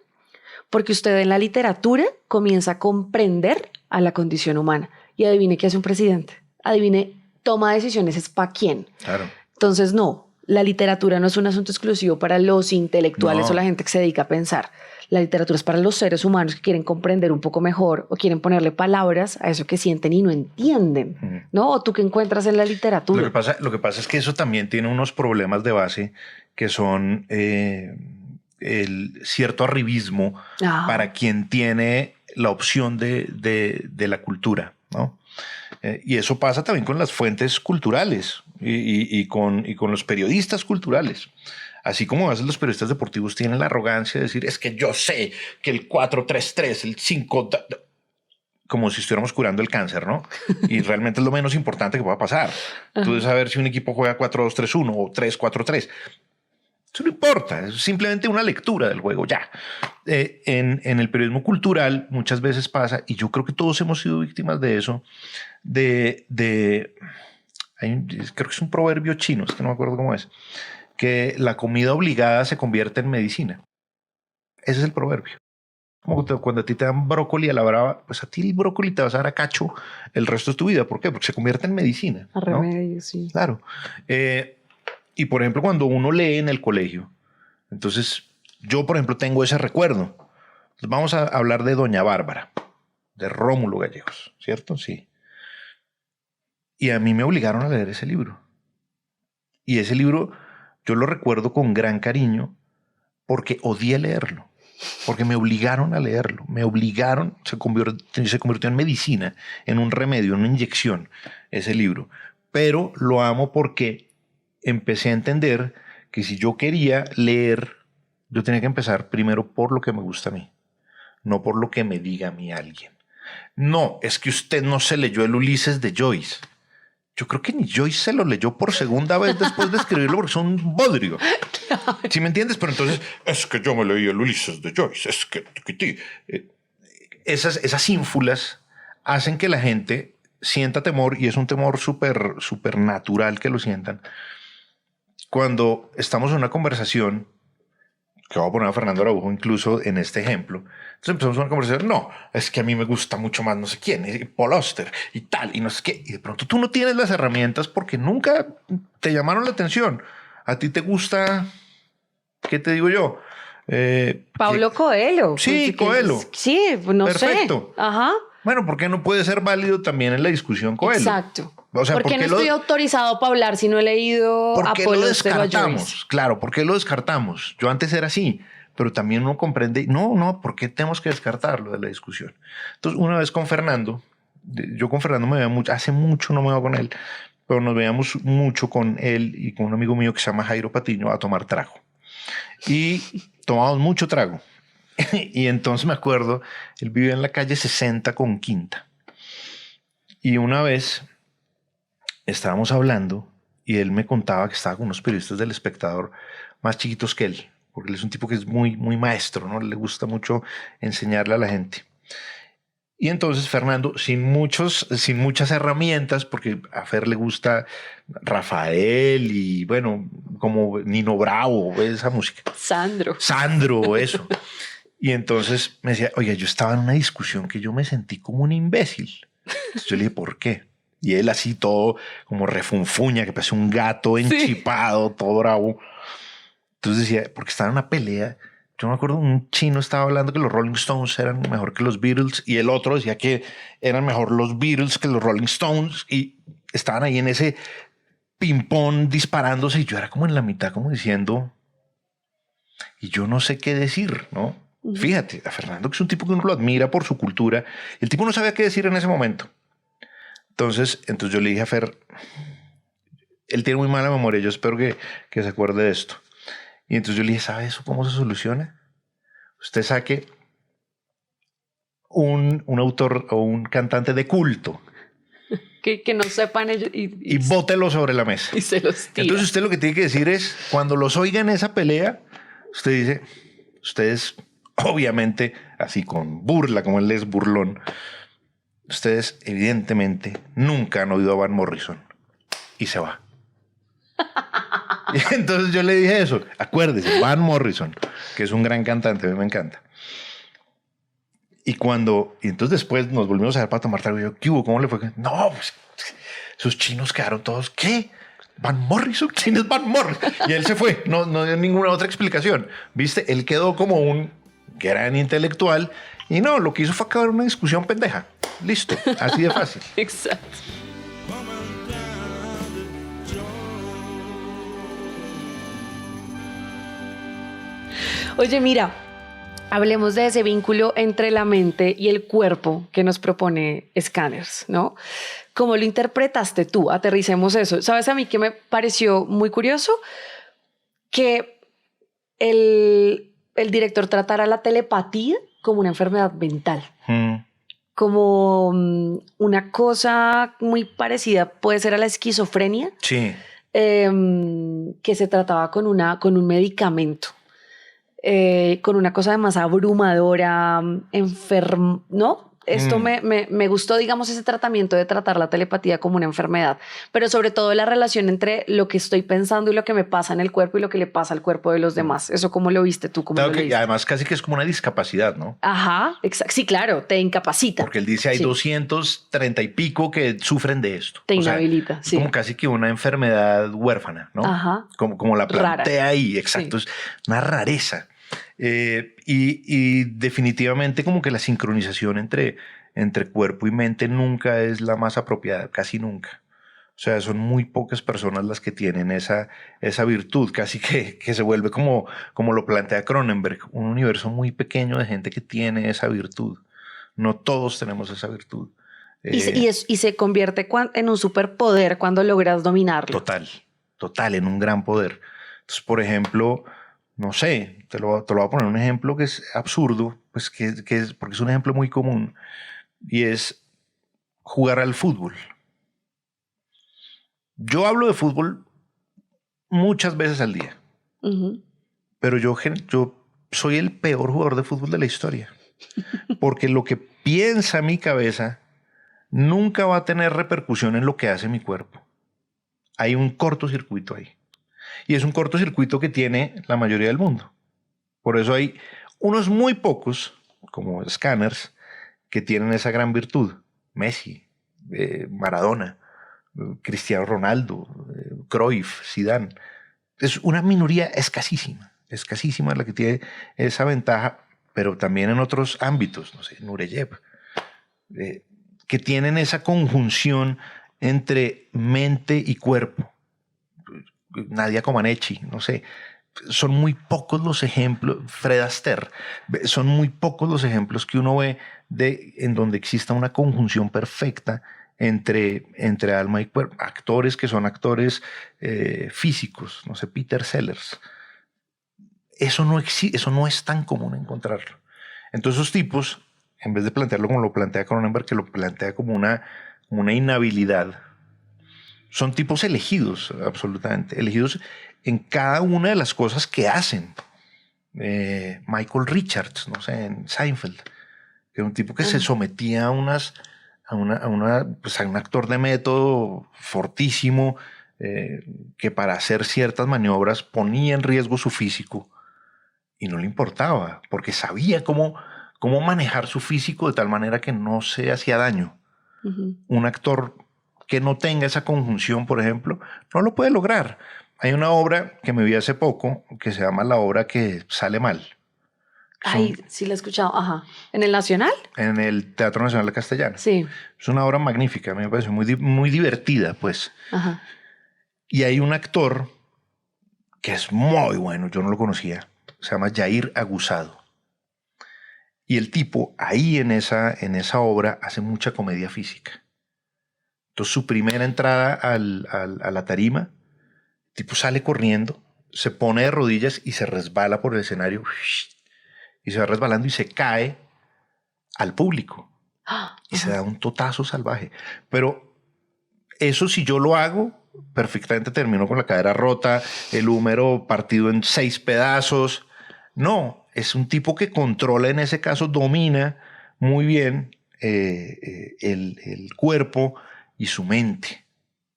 S2: Porque usted en la literatura comienza a comprender a la condición humana. Y adivine qué hace un presidente. Adivine, toma decisiones, ¿es para quién?
S1: Claro.
S2: Entonces, no, la literatura no es un asunto exclusivo para los intelectuales o la gente que se dedica a pensar. La literatura es para los seres humanos que quieren comprender un poco mejor o quieren ponerle palabras a eso que sienten y no entienden, ¿no? ¿O tú qué encuentras en la literatura?
S1: Lo que pasa es que eso también tiene unos problemas de base que son el cierto arribismo para quien tiene la opción de la cultura, ¿no? Y eso pasa también con las fuentes culturales y con los periodistas culturales. Así como a veces los periodistas deportivos tienen la arrogancia de decir, es que yo sé que el 4-3-3, el 5... como si estuviéramos curando el cáncer, ¿no? Y realmente es lo menos importante que pueda pasar. Tú debes saber si un equipo juega 4-2-3-1 o 3-4-3. Eso no importa, es simplemente una lectura del juego, ya. En el periodismo cultural muchas veces pasa, y yo creo que todos hemos sido víctimas de eso, creo que es un proverbio chino, es que no me acuerdo cómo es, que la comida obligada se convierte en medicina. Ese es el proverbio. Como cuando a ti te dan brócoli a la brava, pues a ti el brócoli te vas a dar a cacho el resto de tu vida. ¿Por qué? Porque se convierte en medicina.
S2: A remedio, ¿no? Sí.
S1: Claro. Y por ejemplo, cuando uno lee en el colegio, entonces yo, por ejemplo, tengo ese recuerdo. Entonces, vamos a hablar de Doña Bárbara, de Rómulo Gallegos, ¿cierto? Sí. Y a mí me obligaron a leer ese libro. Y ese libro yo lo recuerdo con gran cariño porque odié leerlo. Porque me obligaron a leerlo, se convirtió en medicina, en un remedio, en una inyección, ese libro. Pero lo amo porque empecé a entender que si yo quería leer, yo tenía que empezar primero por lo que me gusta a mí, no por lo que me diga a mí alguien. No, es que usted no se leyó el Ulises de Joyce. Yo creo que ni Joyce se lo leyó por segunda vez después de escribirlo porque son un bodrio. ¿Sí me entiendes? Pero entonces, es que yo me leí el Ulises de Joyce. Es que esas ínfulas hacen que la gente sienta temor, y es un temor súper natural que lo sientan. Cuando estamos en una conversación, que voy a poner a Fernando Araujo incluso en este ejemplo, entonces empezamos una conversación, no, es que a mí me gusta mucho más no sé quién, Paul Auster y tal, y no sé qué, y de pronto tú no tienes las herramientas porque nunca te llamaron la atención. A ti te gusta, ¿qué te digo yo?
S2: Paulo Coelho.
S1: Sí, Coelho.
S2: Sí, no
S1: Perfecto.
S2: sé. Ajá.
S1: Bueno, ¿por qué no puede ser válido también en la discusión Coelho?
S2: Exacto.
S1: O sea,
S2: ¿Por qué no estoy autorizado para hablar si no he leído
S1: ¿por qué
S2: Apolo
S1: lo descartamos?
S2: Joyce?
S1: Claro, ¿por qué lo descartamos? Yo antes era así, pero también uno comprende, no, ¿por qué tenemos que descartarlo de la discusión? Entonces, una vez con Fernando, yo con Fernando me veía mucho, hace mucho no me veo con él, pero nos veíamos mucho con él y con un amigo mío que se llama Jairo Patiño a tomar trago. Y tomábamos mucho trago. Y entonces me acuerdo, él vivía en la calle 60 con Quinta. Y una vez estábamos hablando y él me contaba que estaba con unos periodistas del Espectador más chiquitos que él, porque él es un tipo que es muy, muy maestro, ¿no? Le gusta mucho enseñarle a la gente. Y entonces Fernando, sin muchas herramientas, porque a Fer le gusta Rafael y bueno, como Nino Bravo, esa música. Sandro, eso. Y entonces me decía, oye, yo estaba en una discusión que yo me sentí como un imbécil. Entonces yo le dije, ¿por qué? Y él así todo como refunfuña, que parece un gato enchipado, todo bravo. Entonces decía, porque estaba en una pelea. Yo me acuerdo, un chino estaba hablando que los Rolling Stones eran mejor que los Beatles y el otro decía que eran mejor los Beatles que los Rolling Stones y estaban ahí en ese ping-pong disparándose y yo era como en la mitad como diciendo, y yo no sé qué decir, ¿no? Fíjate, a Fernando, que es un tipo que uno lo admira por su cultura, el tipo no sabía qué decir en ese momento. Entonces yo le dije a Fer, él tiene muy mala memoria, yo espero que se acuerde de esto. Y entonces yo le dije, ¿sabe eso cómo se soluciona? Usted saque un autor o un cantante de culto.
S2: Que no sepan ellos.
S1: Y bótelo sobre la mesa.
S2: Y se los tira.
S1: Entonces usted lo que tiene que decir es, cuando los oiga en esa pelea, usted dice, ustedes obviamente, así con burla, como él es burlón, ustedes evidentemente nunca han oído a Van Morrison. Y se va. Y entonces yo le dije eso, acuérdese, Van Morrison, que es un gran cantante, a mí me encanta. Y entonces después nos volvimos a ver para tomar trago y yo, ¿qué hubo? ¿Cómo le fue? No, pues esos chinos quedaron todos, ¿qué? ¿Van Morrison? ¿Quién es Van Morrison? Y él se fue, no dio ninguna otra explicación. ¿Viste? Él quedó como un gran intelectual y no, lo que hizo fue acabar una discusión pendeja. Listo, así de fácil.
S2: Exacto. Oye, mira, hablemos de ese vínculo entre la mente y el cuerpo que nos propone Scanners, ¿no? ¿Cómo lo interpretaste tú? Aterricemos eso. ¿Sabes a mí que me pareció muy curioso? Que el director tratara la telepatía como una enfermedad mental. Como una cosa muy parecida, puede ser a la esquizofrenia.
S1: Sí.
S2: Que se trataba con un medicamento. Con una cosa además abrumadora, ¿no? Esto me gustó, digamos, ese tratamiento de tratar la telepatía como una enfermedad, pero sobre todo la relación entre lo que estoy pensando y lo que me pasa en el cuerpo y lo que le pasa al cuerpo de los demás. ¿Eso cómo lo viste tú?
S1: Claro que además casi que es como una discapacidad, ¿no?
S2: Ajá, exacto. Sí, claro, te incapacita.
S1: Porque él dice hay 230 y pico que sufren de esto.
S2: Te inhabilita,
S1: sí. Como casi que una enfermedad huérfana, ¿no?
S2: Ajá.
S1: Como la plantea
S2: Rara.
S1: ahí, exacto. Sí. Es una rareza. Y definitivamente como que la sincronización entre cuerpo y mente nunca es la más apropiada, casi nunca. O sea, son muy pocas personas las que tienen esa virtud, casi que se vuelve como lo plantea Cronenberg, un universo muy pequeño de gente que tiene esa virtud. No todos tenemos esa virtud.
S2: Y se convierte en un superpoder cuando logras dominarlo.
S1: Total, en un gran poder. Entonces, por ejemplo, no sé, te lo voy a poner un ejemplo que es absurdo, pues que es, porque es un ejemplo muy común, y es jugar al fútbol. Yo hablo de fútbol muchas veces al día, pero yo soy el peor jugador de fútbol de la historia, porque lo que piensa mi cabeza nunca va a tener repercusión en lo que hace mi cuerpo. Hay un cortocircuito ahí. Y es un cortocircuito que tiene la mayoría del mundo. Por eso hay unos muy pocos, como Scanners, que tienen esa gran virtud. Messi, Maradona, Cristiano Ronaldo, Cruyff, Zidane. Es una minoría escasísima la que tiene esa ventaja, pero también en otros ámbitos, no sé, Nureyev, que tienen esa conjunción entre mente y cuerpo. Nadia Comaneci, no sé, son muy pocos los ejemplos, Fred Astaire, son muy pocos los ejemplos que uno ve en donde exista una conjunción perfecta entre alma y cuerpo. Actores que son actores físicos, no sé, Peter Sellers. Eso no existe, eso no es tan común encontrarlo. Entonces esos tipos, en vez de plantearlo como lo plantea Cronenberg, que lo plantea como una inhabilidad, son tipos elegidos, absolutamente, elegidos en cada una de las cosas que hacen. Michael Richards, no sé, en Seinfeld, que era un tipo que se sometía a un actor de método fortísimo, que para hacer ciertas maniobras ponía en riesgo su físico y no le importaba, porque sabía cómo manejar su físico de tal manera que no se hacía daño. Un actor que no tenga esa conjunción, por ejemplo, no lo puede lograr. Hay una obra que me vi hace poco que se llama La obra que sale mal.
S2: Ay, sí la he escuchado. Ajá. ¿En el Nacional?
S1: En el Teatro Nacional de Castellano.
S2: Sí.
S1: Es una obra magnífica, me parece muy divertida, pues.
S2: Ajá.
S1: Y hay un actor que es muy bueno, yo no lo conocía, se llama Jair Aguzado. Y el tipo ahí en esa obra hace mucha comedia física. Entonces su primera entrada a la tarima, el tipo sale corriendo, se pone de rodillas y se resbala por el escenario. Y se va resbalando y se cae al público. Y se da un totazo salvaje. Pero eso, si yo lo hago, perfectamente termino con la cadera rota, el húmero partido en 6 pedazos. No, es un tipo que controla, en ese caso, domina muy bien el cuerpo y su mente,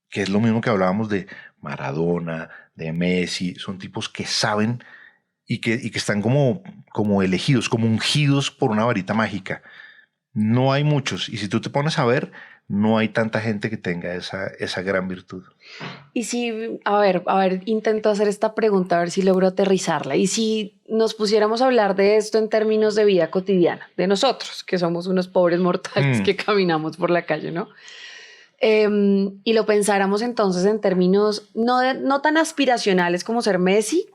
S1: que es lo mismo que hablábamos de Maradona, de Messi. Son tipos que saben y que están como elegidos, como ungidos por una varita mágica. No hay muchos, y si tú te pones a ver, no hay tanta gente que tenga esa gran virtud.
S2: Y si, a ver, intento hacer esta pregunta, a ver si logro aterrizarla. Y si nos pusiéramos a hablar de esto en términos de vida cotidiana, de nosotros, que somos unos pobres mortales que caminamos por la calle, ¿no? Y lo pensáramos entonces en términos no tan aspiracionales como ser Messi,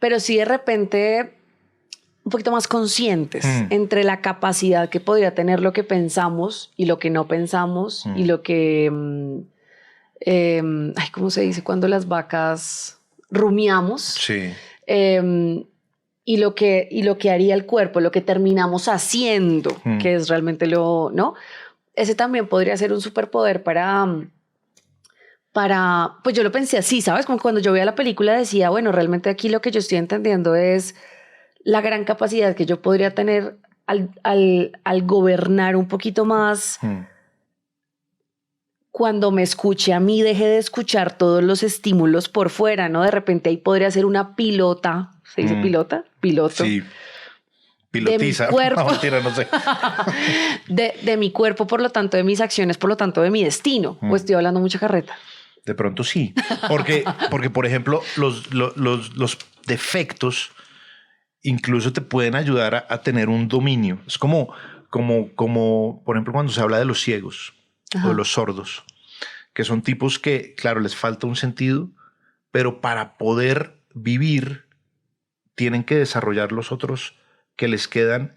S2: pero sí de repente un poquito más conscientes entre la capacidad que podría tener lo que pensamos y lo que no pensamos y lo que, ¿cómo se dice? Cuando las vacas rumiamos.
S1: Sí.
S2: Y lo que haría el cuerpo, lo que terminamos haciendo, que es realmente ¿no? Ese también podría ser un superpoder pues yo lo pensé así, ¿sabes? Como cuando yo veía la película decía, bueno, realmente aquí lo que yo estoy entendiendo es la gran capacidad que yo podría tener al gobernar un poquito más. Cuando me escuche a mí, deje de escuchar todos los estímulos por fuera, ¿no? De repente ahí podría ser una pilota. ¿Se dice pilota? Piloto.
S1: Sí. Pilotiza.
S2: De mi cuerpo.
S1: No, mentira, no sé.
S2: de mi cuerpo, por lo tanto, de mis acciones, por lo tanto, de mi destino. O estoy hablando mucha carreta.
S1: De pronto sí. Porque por ejemplo, los defectos incluso te pueden ayudar a tener un dominio. Es como, por ejemplo, cuando se habla de los ciegos o de los sordos, que son tipos que, claro, les falta un sentido, pero para poder vivir tienen que desarrollar los otros que les quedan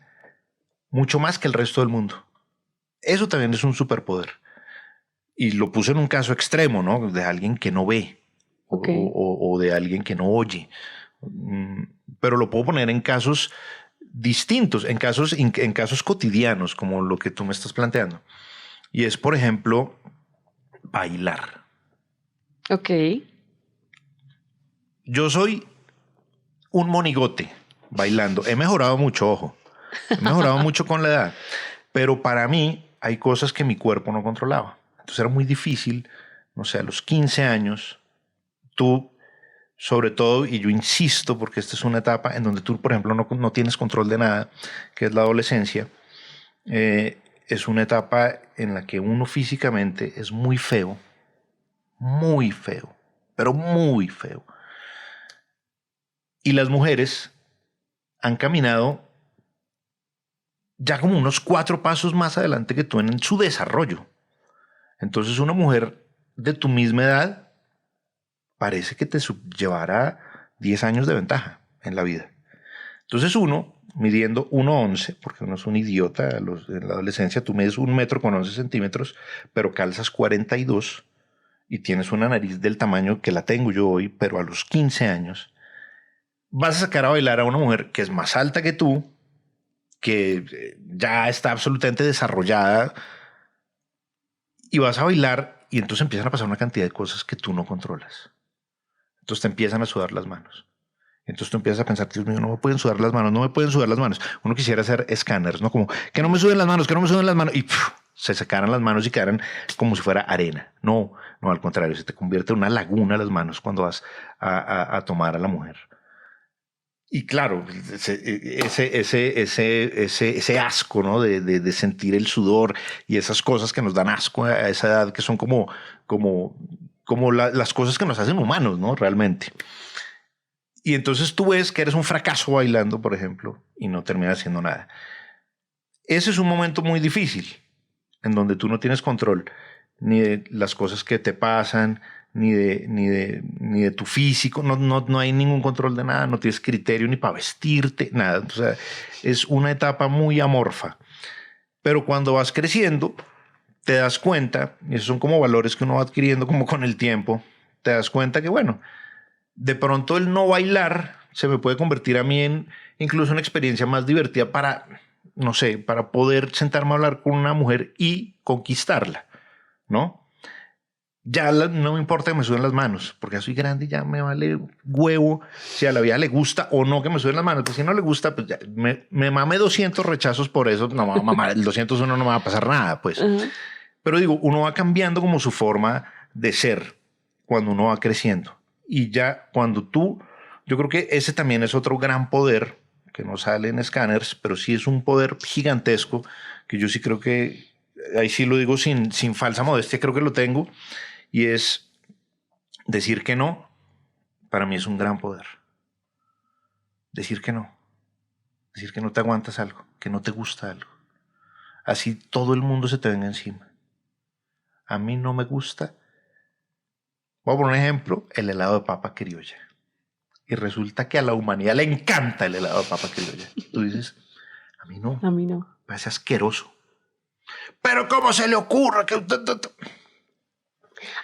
S1: mucho más que el resto del mundo. Eso también es un superpoder. Y lo puse en un caso extremo, ¿no? De alguien que no ve, okay, o de alguien que no oye. Pero lo puedo poner en casos distintos, en casos cotidianos, como lo que tú me estás planteando. Y es, por ejemplo, bailar.
S2: Ok.
S1: Yo soy un monigote bailando. He mejorado mucho, ojo. He mejorado mucho con la edad. Pero para mí hay cosas que mi cuerpo no controlaba. Entonces era muy difícil, no sé, a los 15 años, tú, sobre todo, y yo insisto, porque esta es una etapa en donde tú, por ejemplo, no tienes control de nada, que es la adolescencia. Es una etapa en la que uno físicamente es muy feo, pero muy feo. Y las mujeres han caminado ya como unos 4 pasos más adelante que tú en su desarrollo. Entonces una mujer de tu misma edad parece que te llevará 10 años de ventaja en la vida. Entonces uno, midiendo 1,11, porque uno es un idiota en la adolescencia, tú mides 1 metro con 11 centímetros, pero calzas 42 y tienes una nariz del tamaño que la tengo yo hoy, pero a los 15 años vas a sacar a bailar a una mujer que es más alta que tú, que ya está absolutamente desarrollada, y vas a bailar y entonces empiezan a pasar una cantidad de cosas que tú no controlas. Entonces te empiezan a sudar las manos Entonces tú empiezas a pensar, Dios mío, no me pueden sudar las manos, no me pueden sudar las manos. Uno quisiera hacer escáneres, ¿no? Como, que no me suden las manos, que no me suden las manos. Y se secaran las manos y quedaran como si fuera arena. No, no, al contrario, se te convierte en una laguna las manos cuando vas a tomar a la mujer. Y claro, ese asco, ¿no? De sentir el sudor y esas cosas que nos dan asco a esa edad, que son como las cosas que nos hacen humanos, ¿no? Realmente. Y entonces tú ves que eres un fracaso bailando, por ejemplo, y no terminas haciendo nada. Ese es un momento muy difícil, en donde tú no tienes control ni de las cosas que te pasan, ni de tu físico, no hay ningún control de nada, no tienes criterio ni para vestirte, nada. O sea, es una etapa muy amorfa. Pero cuando vas creciendo, te das cuenta, y esos son como valores que uno va adquiriendo como con el tiempo, te das cuenta que, bueno, de pronto el no bailar se me puede convertir a mí en incluso una experiencia más divertida para, no sé, para poder sentarme a hablar con una mujer y conquistarla, ¿no? Ya no me importa que me suben las manos, porque ya soy grande y ya me vale huevo si a la vida le gusta o no que me suben las manos. Pues si no le gusta, pues ya me mame 200 rechazos por eso. No, mamá, el 201 no me va a pasar nada, pues. Pero digo, uno va cambiando como su forma de ser cuando uno va creciendo. Y ya cuando yo creo que ese también es otro gran poder que no sale en Scanners, pero sí es un poder gigantesco que yo sí creo que, ahí sí lo digo sin falsa modestia, creo que lo tengo, y es decir que no, para mí es un gran poder. Decir que no te aguantas algo, que no te gusta algo. Así todo el mundo se te venga encima. A mí no me gusta. Voy a poner un ejemplo, el helado de papa criolla. Y resulta que a la humanidad le encanta el helado de papa criolla. Tú dices, a mí no.
S2: A mí no.
S1: Me parece asqueroso. Pero ¿cómo se le ocurre que...?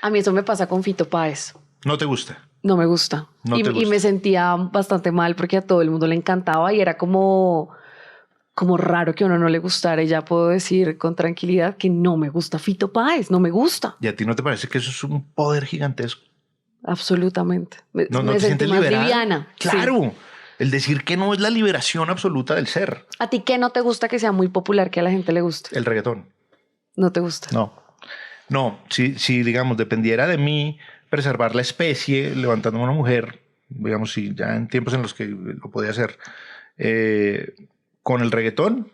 S2: A mí eso me pasa con Fito Páez.
S1: ¿No te gusta?
S2: No me gusta. Y me sentía bastante mal porque a todo el mundo le encantaba y era como raro que a uno no le gustara. Y ya puedo decir con tranquilidad que no me gusta Fito Páez, no me gusta.
S1: ¿Y a ti no te parece que eso es un poder gigantesco?
S2: Absolutamente. Me
S1: te
S2: sentí más liviana.
S1: Claro.
S2: Sí.
S1: El decir que no es la liberación absoluta del ser.
S2: ¿A ti qué no te gusta que sea muy popular, que a la gente le guste?
S1: El reggaetón.
S2: ¿No te gusta?
S1: No, si digamos, dependiera de mí preservar la especie, levantándome una mujer, digamos, si ya en tiempos en los que lo podía hacer, con el reggaetón,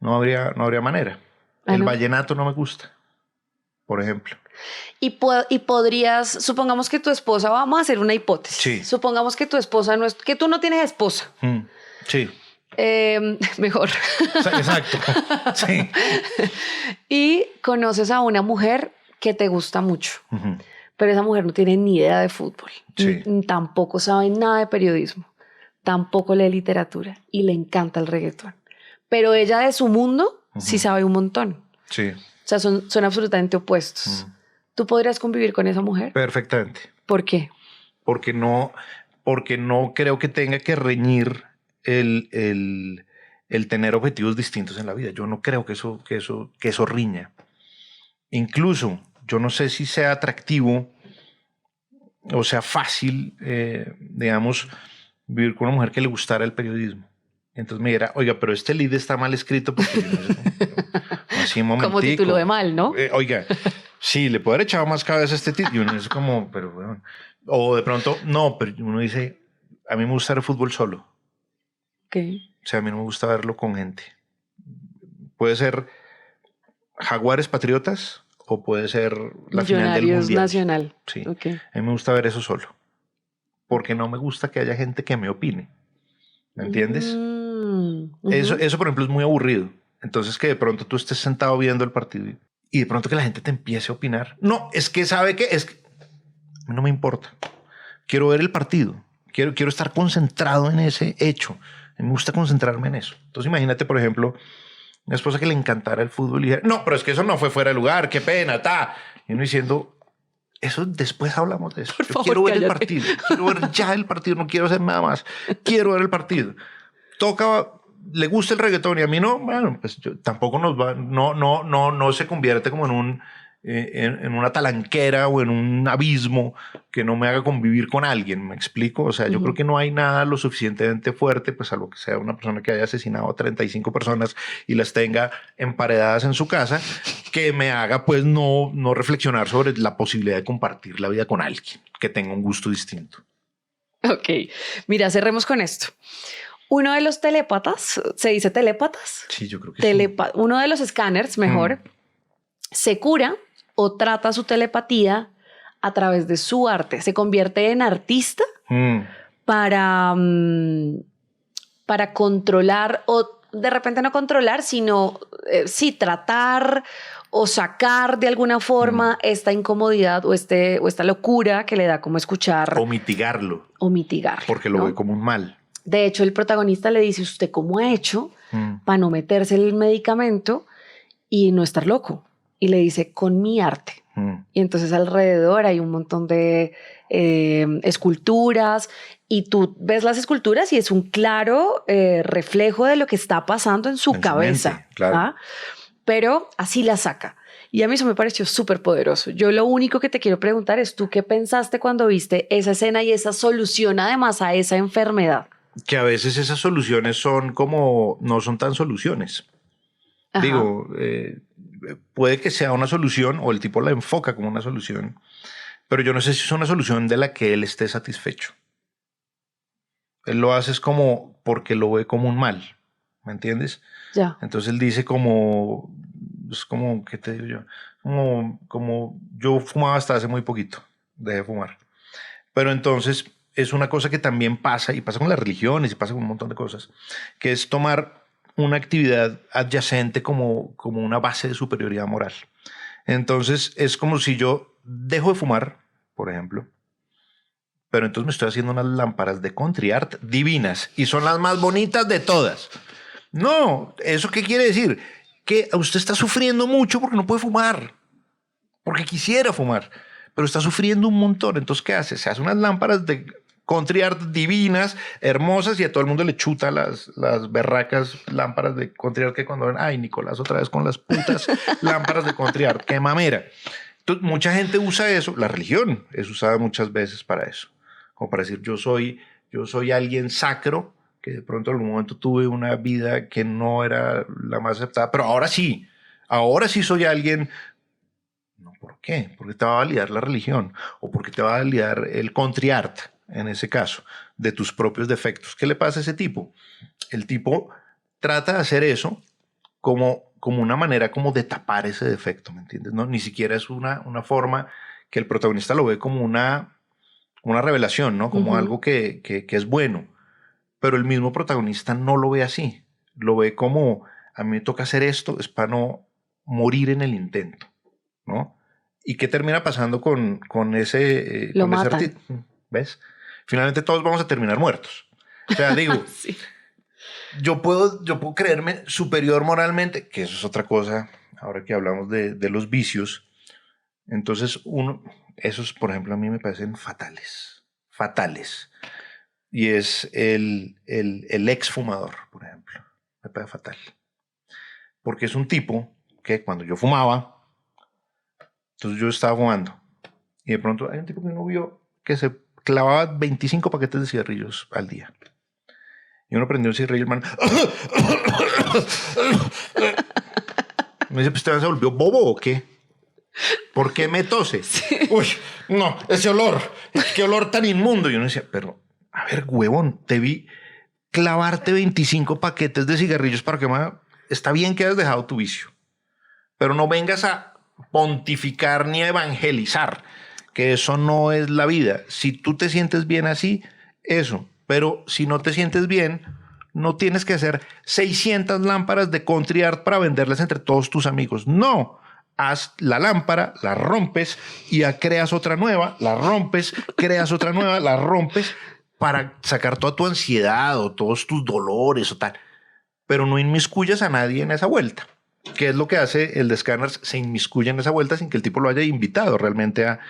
S1: no habría manera. El vallenato no me gusta, por ejemplo.
S2: Y podrías, supongamos que tu esposa, vamos a hacer una hipótesis.
S1: Sí.
S2: Supongamos que tu esposa no es, que tú no tienes esposa.
S1: Sí.
S2: Mejor.
S1: Exacto. Sí.
S2: Y conoces a una mujer que te gusta mucho, pero esa mujer no tiene ni idea de fútbol.
S1: Sí.
S2: Tampoco sabe nada de periodismo, tampoco lee literatura y le encanta el reggaetón. Pero ella de su mundo sí sabe un montón.
S1: Sí.
S2: O sea, son absolutamente opuestos. ¿Tú podrías convivir con esa mujer?
S1: Perfectamente.
S2: ¿Por qué?
S1: Porque no creo que tenga que reñir el tener objetivos distintos en la vida. Yo no creo que eso riña. Incluso, yo no sé si sea atractivo o sea fácil, digamos, vivir con una mujer que le gustara el periodismo. Entonces me dirá, oiga, pero este lead está mal escrito porque así un momentico.
S2: Como título de mal, ¿no?
S1: Oiga, sí, le puedo haber echado más cabeza a este título. Y uno es como, pero bueno. O de pronto, no, pero uno dice, a mí me gusta el fútbol solo.
S2: Okay.
S1: O sea, a mí no me gusta verlo con gente. Puede ser Jaguares Patriotas o puede ser la final del Mundial.
S2: Nacional.
S1: Sí,
S2: okay.
S1: A mí me gusta ver eso solo. Porque no me gusta que haya gente que me opine. ¿Me entiendes? Eso, por ejemplo, es muy aburrido. Entonces, que de pronto tú estés sentado viendo el partido y de pronto que la gente te empiece a opinar. No, es que sabe que a mí no me importa. Quiero ver el partido. Quiero estar concentrado en ese hecho. Me gusta concentrarme en eso. Entonces, imagínate, por ejemplo, una esposa que le encantara el fútbol y dijera, no, pero es que eso no fue fuera de lugar, qué pena, ta. Y uno diciendo, eso después hablamos de eso.
S2: Por favor,
S1: quiero ver
S2: cállate.
S1: el partido. Quiero ver ya el partido. No quiero hacer nada más. Quiero ver el partido. Le gusta el reggaetón y a mí no, bueno, pues tampoco nos va, no se convierte como en una talanquera o en un abismo que no me haga convivir con alguien, ¿me explico? O sea, yo creo que no hay nada lo suficientemente fuerte, pues salvo que sea una persona que haya asesinado a 35 personas y las tenga emparedadas en su casa, que me haga pues no reflexionar sobre la posibilidad de compartir la vida con alguien que tenga un gusto distinto.
S2: Ok, mira, cerremos con esto. Uno de los telépatas, ¿se dice telépatas?
S1: Sí, yo creo que sí.
S2: Uno de los escáneres, mejor, se cura o trata su telepatía a través de su arte. Se convierte en artista para controlar, o de repente no controlar, sino sí tratar o sacar de alguna forma esta incomodidad o esta locura que le da como escuchar.
S1: O mitigarlo.
S2: ¿no?
S1: Porque lo ve como un mal.
S2: De hecho, el protagonista le dice, ¿usted cómo ha hecho para no meterse el medicamento y no estar loco? Y le dice, con mi arte. Y entonces alrededor hay un montón de esculturas y tú ves las esculturas y es un claro reflejo de lo que está pasando en su cabeza.
S1: Mente, claro.
S2: ¿Ah? Pero así la saca. Y a mí eso me pareció súper poderoso. Yo lo único que te quiero preguntar es, ¿tú qué pensaste cuando viste esa escena y esa solución además a esa enfermedad?
S1: Que a veces esas soluciones son como, no son tan soluciones. Ajá. Digo, puede que sea una solución o el tipo la enfoca como una solución, pero yo no sé si es una solución de la que él esté satisfecho. Él lo hace es como porque lo ve como un mal, ¿me entiendes?
S2: Ya.
S1: Entonces él dice como, es como, ¿qué te digo yo? Como yo fumaba hasta hace muy poquito, dejé de fumar. Pero entonces es una cosa que también pasa, y pasa con las religiones, y pasa con un montón de cosas, que es tomar una actividad adyacente como una base de superioridad moral. Entonces es como si yo dejo de fumar, por ejemplo, pero entonces me estoy haciendo unas lámparas de country art divinas, y son las más bonitas de todas. No, ¿eso qué quiere decir? Que usted está sufriendo mucho porque no puede fumar, porque quisiera fumar, pero está sufriendo un montón. Entonces, ¿qué hace? Se hace unas lámparas de country art divinas, hermosas, y a todo el mundo le chuta las berracas lámparas de country art que cuando ven, ay, Nicolás otra vez con las putas lámparas de country art, qué mamera. Entonces, mucha gente usa eso, la religión es usada muchas veces para eso, como para decir, yo soy alguien sacro, que de pronto en algún momento tuve una vida que no era la más aceptada, pero ahora sí soy alguien. No, ¿por qué? Porque te va a validar la religión o porque te va a validar el country art, en ese caso, de tus propios defectos. ¿Qué le pasa a ese tipo? El tipo trata de hacer eso como una manera como de tapar ese defecto, ¿me entiendes? No, ni siquiera es una forma que el protagonista lo ve como una revelación, ¿no? Como algo que es bueno. Pero el mismo protagonista no lo ve así. Lo ve como, a mí me toca hacer esto, es para no morir en el intento, ¿no? ¿Y qué termina pasando con ese
S2: lo matan.
S1: Ese ¿ves? Finalmente todos vamos a terminar muertos. O sea, digo,
S2: sí. yo
S1: puedo creerme superior moralmente, que eso es otra cosa, ahora que hablamos de los vicios. Entonces, esos, por ejemplo, a mí me parecen fatales. Y es el exfumador, por ejemplo. Me parece fatal. Porque es un tipo que cuando yo fumaba, entonces yo estaba fumando. Y de pronto hay un tipo que uno vio que se clavaba 25 paquetes de cigarrillos al día. Y uno prendió un cigarrillo, hermano. Me dice, pues, ¿te se volvió bobo o qué? ¿Por qué me tose? Sí. Uy, no, ese olor. Qué olor tan inmundo. Y uno decía, pero... A ver, huevón, te vi clavarte 25 paquetes de cigarrillos para que está bien que hayas dejado tu vicio, pero no vengas a pontificar ni a evangelizar, que eso no es la vida. Si tú te sientes bien así, eso, pero si no te sientes bien, no tienes que hacer 600 lámparas de country art para venderlas entre todos tus amigos. No, haz la lámpara, la rompes y ya creas otra nueva, la rompes, creas otra nueva, la rompes, para sacar toda tu ansiedad o todos tus dolores o tal. Pero no inmiscuyas a nadie en esa vuelta. ¿Qué es lo que hace el de Scanners? Se inmiscuye en esa vuelta sin que el tipo lo haya invitado realmente a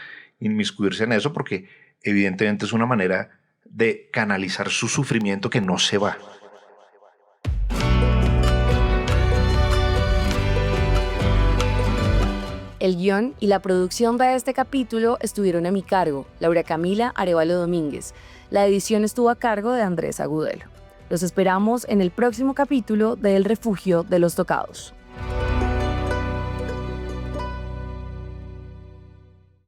S1: inmiscuirse en eso, porque evidentemente es una manera de canalizar su sufrimiento que no se va.
S2: El guión y la producción de este capítulo estuvieron a mi cargo, Laura Camila Arévalo Domínguez. La edición estuvo a cargo de Andrés Agudelo. Los esperamos en el próximo capítulo de El Refugio de los Tocados.